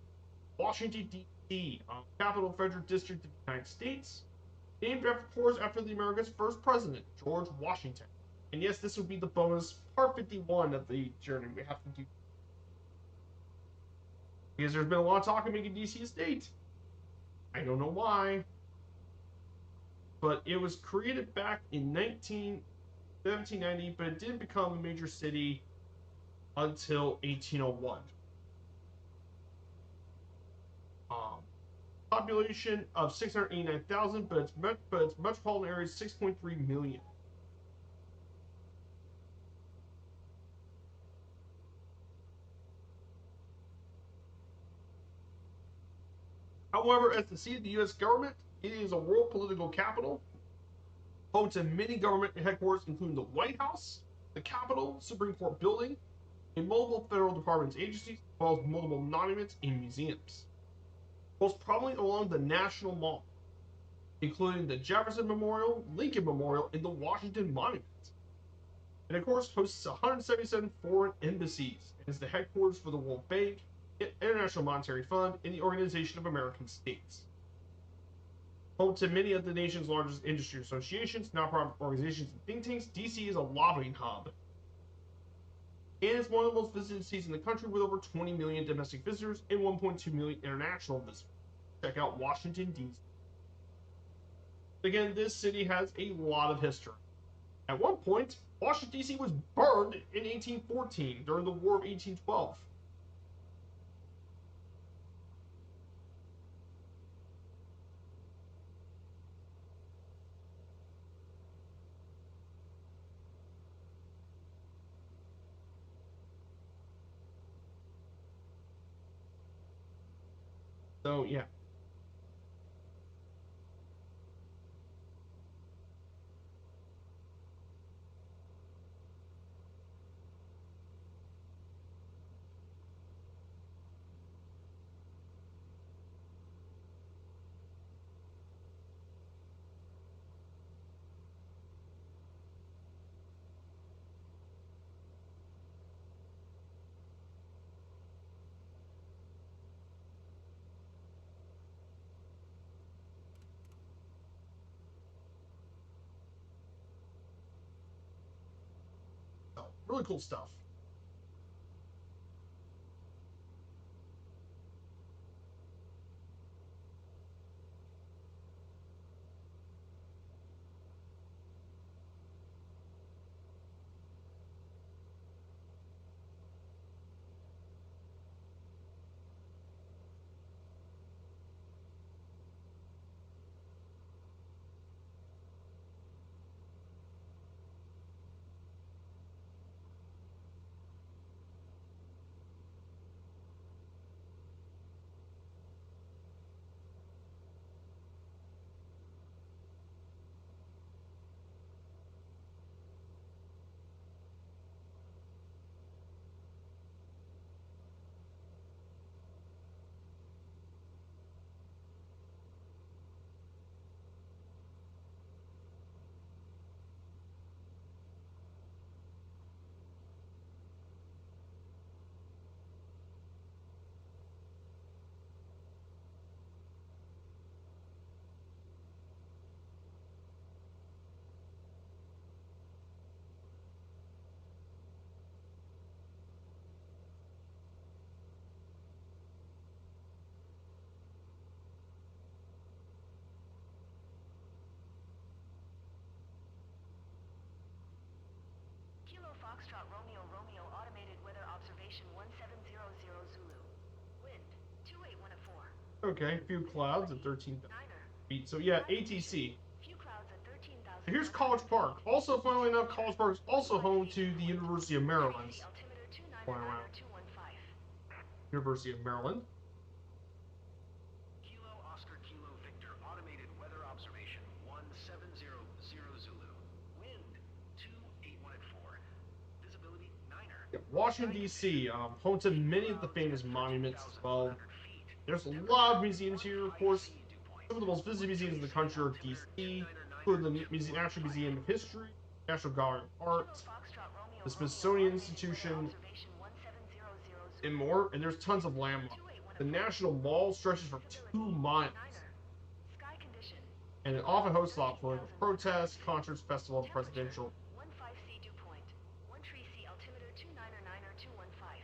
Washington, D.C., Capital Federal District of the United States, named of course after the America's first president, George Washington. And yes, this would be the bonus part 51 of the journey we have to do. Because there's been a lot of talk of making DC a state. I don't know why. But it was created back in 1790, but it didn't become a major city until 1801. Population of 689,000, but its metropolitan area is 6.3 million. However, as the seat of the U.S. government, it is a world political capital, home to many government headquarters, including the White House, the Capitol, Supreme Court building, and multiple federal departments, agencies, as well as multiple monuments and museums. Most prominently along the National Mall, including the Jefferson Memorial, Lincoln Memorial, and the Washington Monument. And of course, hosts 177 foreign embassies and is the headquarters for the World Bank, International Monetary Fund, and the Organization of American States. Home to many of the nation's largest industry associations, nonprofit organizations, and think tanks, DC is a lobbying hub. And it's one of the most visited cities in the country with over 20 million domestic visitors and 1.2 million international visitors. Check out Washington, D.C. Again, this city has a lot of history. At one point, Washington, D.C. was burned in 1814 during the War of 1812. So yeah. So really cool stuff. Kilo Foxtrot Romeo Romeo Automated Weather Observation 1700 Zulu. Wind 281 at 4. Okay, few clouds at 13,000 Niner. feet. So yeah, Sky ATC. Few clouds at 13,000. Here's College Park. Also, funnily enough, College Park is also home to the University of Maryland. Altimeter 299 Wow. 215. University of Maryland. Kilo Oscar Kilo Victor Automated Weather Observation 1700 Zulu. Wind 281 at 4. Visibility 9er. Yeah, Washington, D.C., home to many of the famous monuments as well. There's a lot of museums here, of course. Some of the most visited museums in the country are D.C., including the National Museum of History, National Gallery of Art, the Smithsonian Institution, and more. And there's tons of landmarks. The National Mall stretches for 2 miles, and it often hosts a lot of political protests, concerts, festivals, and presidential. 15C dew point. 13C altimeter 299 215.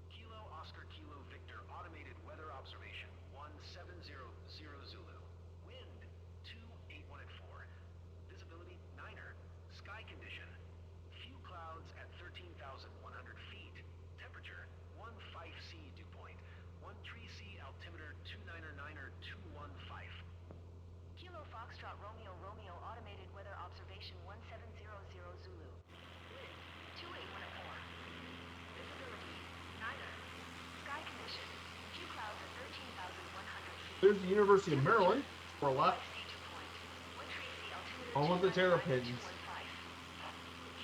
Kilo Oscar Kilo Victor Automated Weather Observation 1700 Zulu. Wind 281 at 4. Visibility 9er. Sky condition. Few clouds at 13,100 feet. Temperature 15C dew point. 13C altimeter 299 215. Kilo Foxtrot Romeo Romeo Automated Weather Observation 1700 Zulu. Wind 281 at 4. Visibility 9er. Sky condition. Few clouds at 13,100 feet. There's the University of Maryland, for left, 15C dew point. 13C altimeter home of the 299 Terrapins. 215.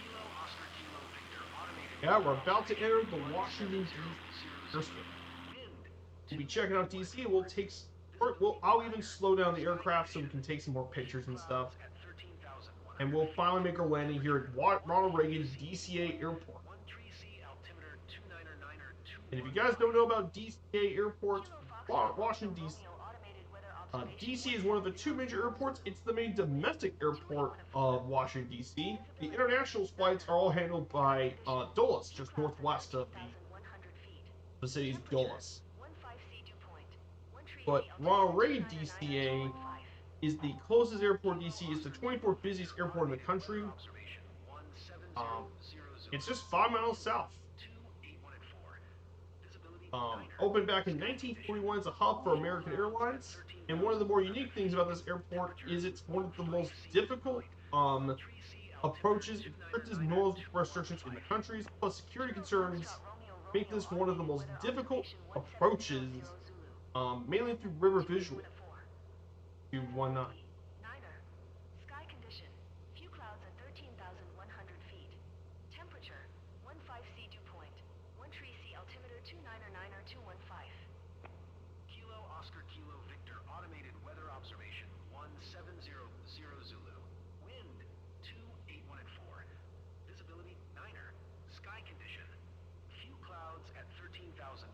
Kilo Oscar Kilo Victor Automated Yeah, we're about to enter the Washington, D.C. airspace. Wind We'll be checking out D.C. I'll even slow down the aircraft so we can take some more pictures and stuff. at 13,100. And we'll finally make our landing here at Ronald Reagan DCA Airport. 13C altimeter 299 And if you guys don't know about DCA Airport, Washington, D.C. D.C. is one of the 2 major airports. It's the main domestic airport of Washington, D.C. The international flights are all handled by Dulles, just northwest of the city's Dulles. But Ronald Reagan DCA is the closest airport. DC is the 24th busiest airport in the country. It's just 5 miles south. Opened back in 1941 as a hub for American Airlines. And one of the more unique things about this airport is it's one of the most difficult approaches. It strictest noise restrictions in the country, plus security concerns make this one of the most difficult approaches mainly through river visual. 219. Niner. Sky condition. Few clouds at 13,100 feet. Temperature 15 C dew point. 1 tree C altimeter 299er 215. Kilo Oscar Kilo Victor automated weather observation 1700 Zulu. Wind 281 at 4. Visibility 9er. Sky condition. Few clouds at 13,100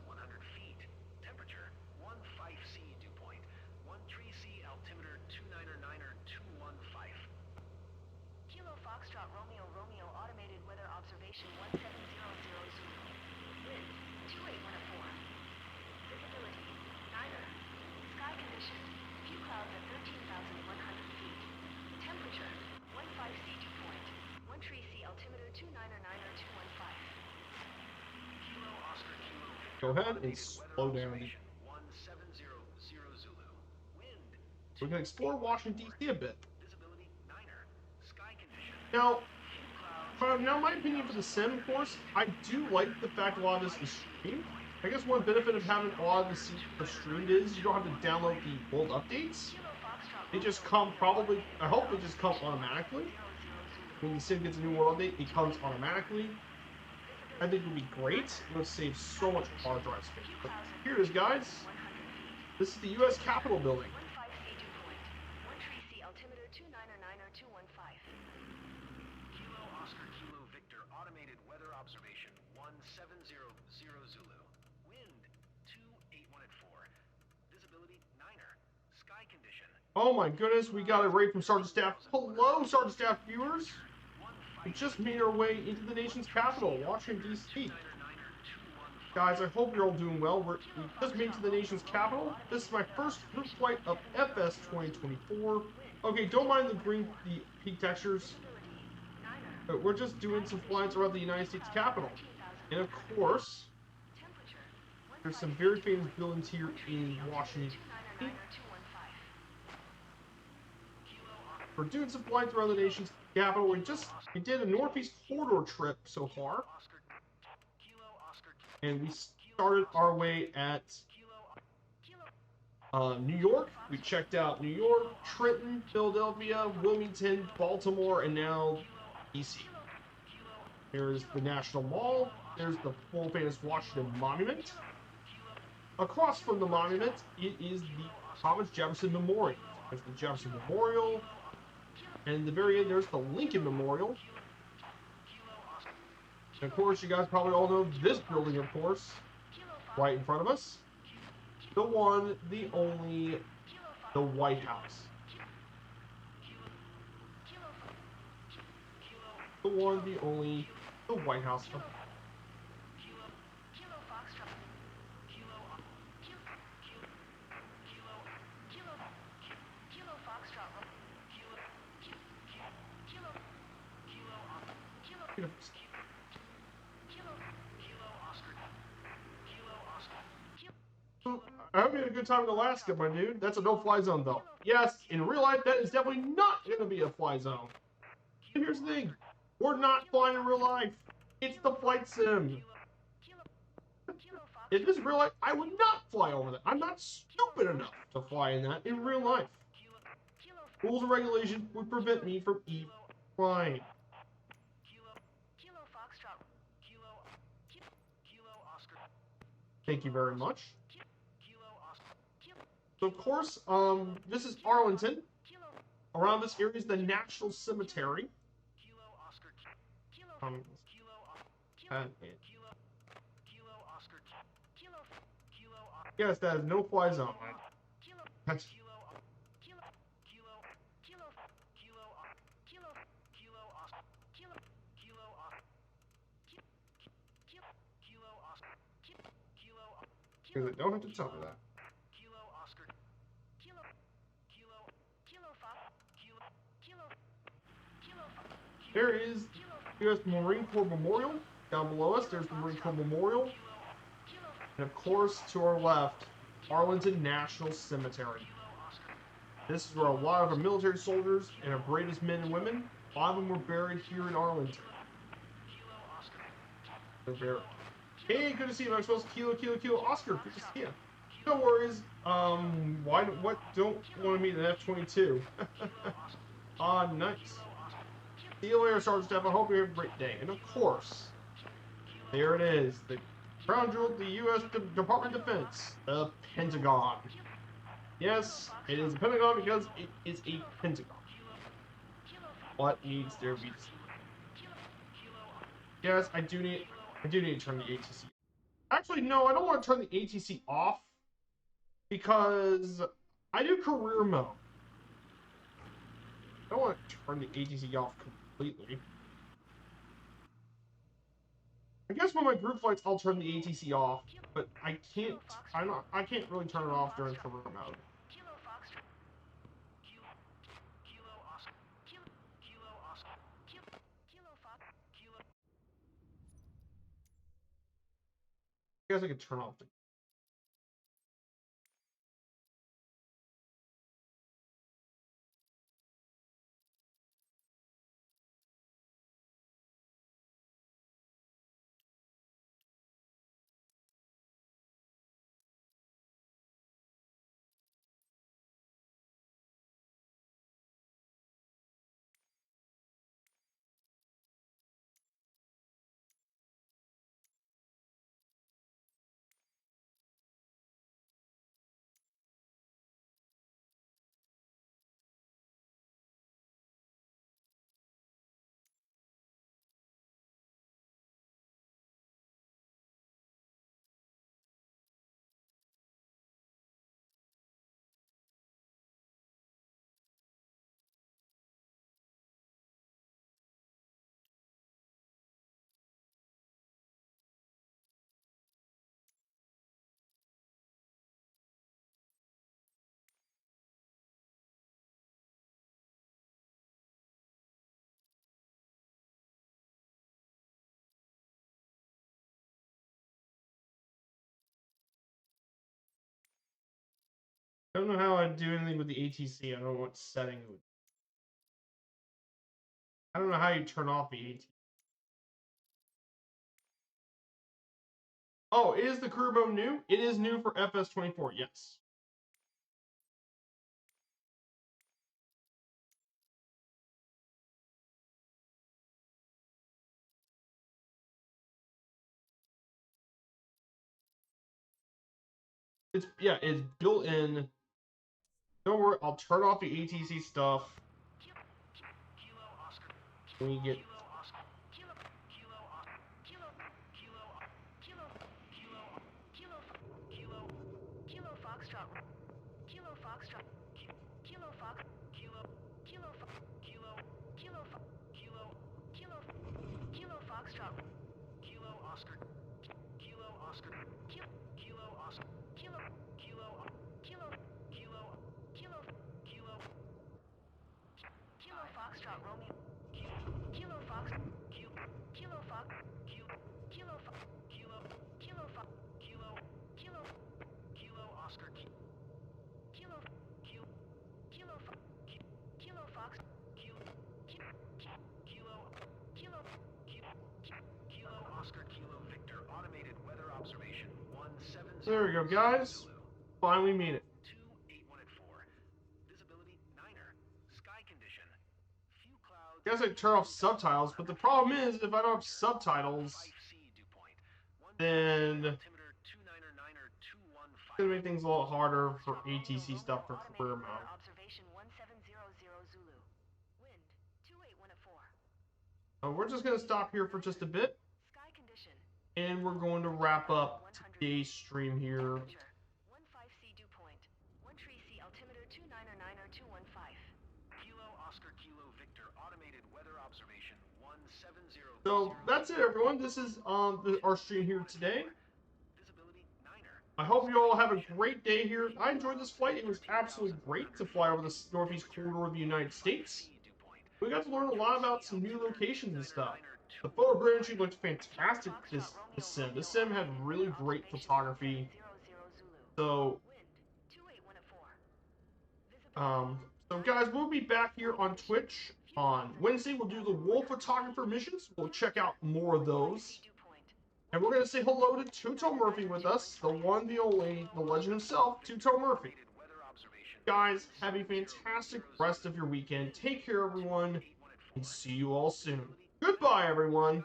feet. Temperature 15 C dew point. 1 tree C altimeter 299er 215. Kilo Foxtrot Romeo Romeo automated weather observation 1700 Zulu. Wind 281 at 4. Visibility 9er. Sky condition. Few clouds at 13,100 feet. Temperature 15 C dew point. 1 tree C altimeter 299er 215. Kilo Oscar Kilo Victor Go ahead and automated slow weather down. observation 1700 Zulu. Wind We can explore Washington, D.C. a bit. visibility 9er. Sky condition. Now, Few clouds now, my opinion for the sim course, I do like the fact a lot of this is streamed. I guess one benefit of having a lot of the scenes streamed is you don't have to download the old updates. Kilo Foxtrot They just come probably, I hope they just come automatically. When the sim gets a new world update, it comes automatically. I think it would be great. It would save so much hard drive space. But here it is, guys. This is the U.S. Capitol building. 15 C dew point. 1 tree C altimeter 299er 215. Kilo Oscar Kilo Victor automated weather observation 1700 Zulu. Wind 281 at 4. Visibility 9er. Sky condition. Oh my goodness, we got a raid from Sergeant Staff. Hello, Sergeant Staff viewers. We just made our way into the nation's capital, Washington, D.C. Guys, I hope you're all doing well. We just made it to the nation's capital. This is my first group flight of FS 2024. Okay, don't mind the peak textures. But we're just doing some flights around the United States Capitol. And of course, there's some very famous buildings here in Washington, D.C. We're doing some flights around the nation's capital. We did a Northeast corridor trip so far. And we started our way at New York. We checked out New York, Trenton, Philadelphia, Wilmington, Baltimore, and now DC. There's the National Mall. There's the full famous Washington Monument. Across from the monument, it is the Thomas Jefferson Memorial. There's the Jefferson Memorial. And in the very end, there's the Lincoln Memorial. And of course, you guys probably all know this building, of course, right in front of us. The one, the only, the White House. The one, the only, the White House. I hope you had a good time in Alaska, my dude. That's a no-fly zone, though. Yes, in real life, that is definitely not going to be a fly zone. And here's the thing. We're not flying in real life. It's the flight sim. If this is real life, I would not fly over that. I'm not stupid enough to fly in that in real life. Rules and regulations would prevent me from even flying. Thank you very much. So of course, this is Arlington. Around this area is the National Cemetery. Yes, that is no fly zone. That's because I don't have to tell me that. There is U.S. Marine Corps Memorial. Down below us, there's the Marine Corps Memorial. And of course, to our left, Arlington National Cemetery. This is where a lot of our military soldiers and our bravest men and women, a lot of them were buried here in Arlington. They're buried. Hey, good to see you, Maxwell. Kilo, Oscar, good to see you. No worries. What don't want to meet an F-22? Nice. See you later, Sergeant Steph. I hope you have a great day. And of course, there it is. The crown jewel of the U.S. Department of Defense, the Pentagon. Yes, it is a Pentagon because it is a Pentagon. What needs there be? Yes, I do need to turn the ATC. Actually, no, I don't want to turn the ATC off because I do career mode. I don't want to turn the ATC off completely. I guess when my group flights, I'll turn the ATC off, but I can't. I can't really turn it off during career mode. I guess I could turn off the. I don't know how I'd do anything with the ATC. I don't know what setting it would. I don't know how you turn off the ATC. Oh, is the career mode new? It is new for FS24. Yes. It's built in. Don't worry, I'll turn off the ATC stuff when we get. There we go, guys. Finally made it. I guess I turn off subtitles, but the problem is if I don't have subtitles, then it's gonna make things a lot harder for ATC stuff for career mode. We're just gonna stop here for just a bit, and we're going to wrap up today's stream here. So that's it, everyone. This is our stream here today. I hope you all have a great day here. I enjoyed this flight. It was absolutely great to fly over the northeast corridor of the United States. We got to learn a lot about some new locations and stuff. The photogrammetry looked fantastic this sim. This sim had really great photography. So guys, we'll be back here on Twitch on Wednesday. We'll do the Wolf Photographer missions. We'll check out more of those. And we're going to say hello to Tuto Murphy with us, the one, the only, the legend himself, Tuto Murphy. Guys, have a fantastic rest of your weekend. Take care, everyone, and see you all soon. Goodbye, everyone.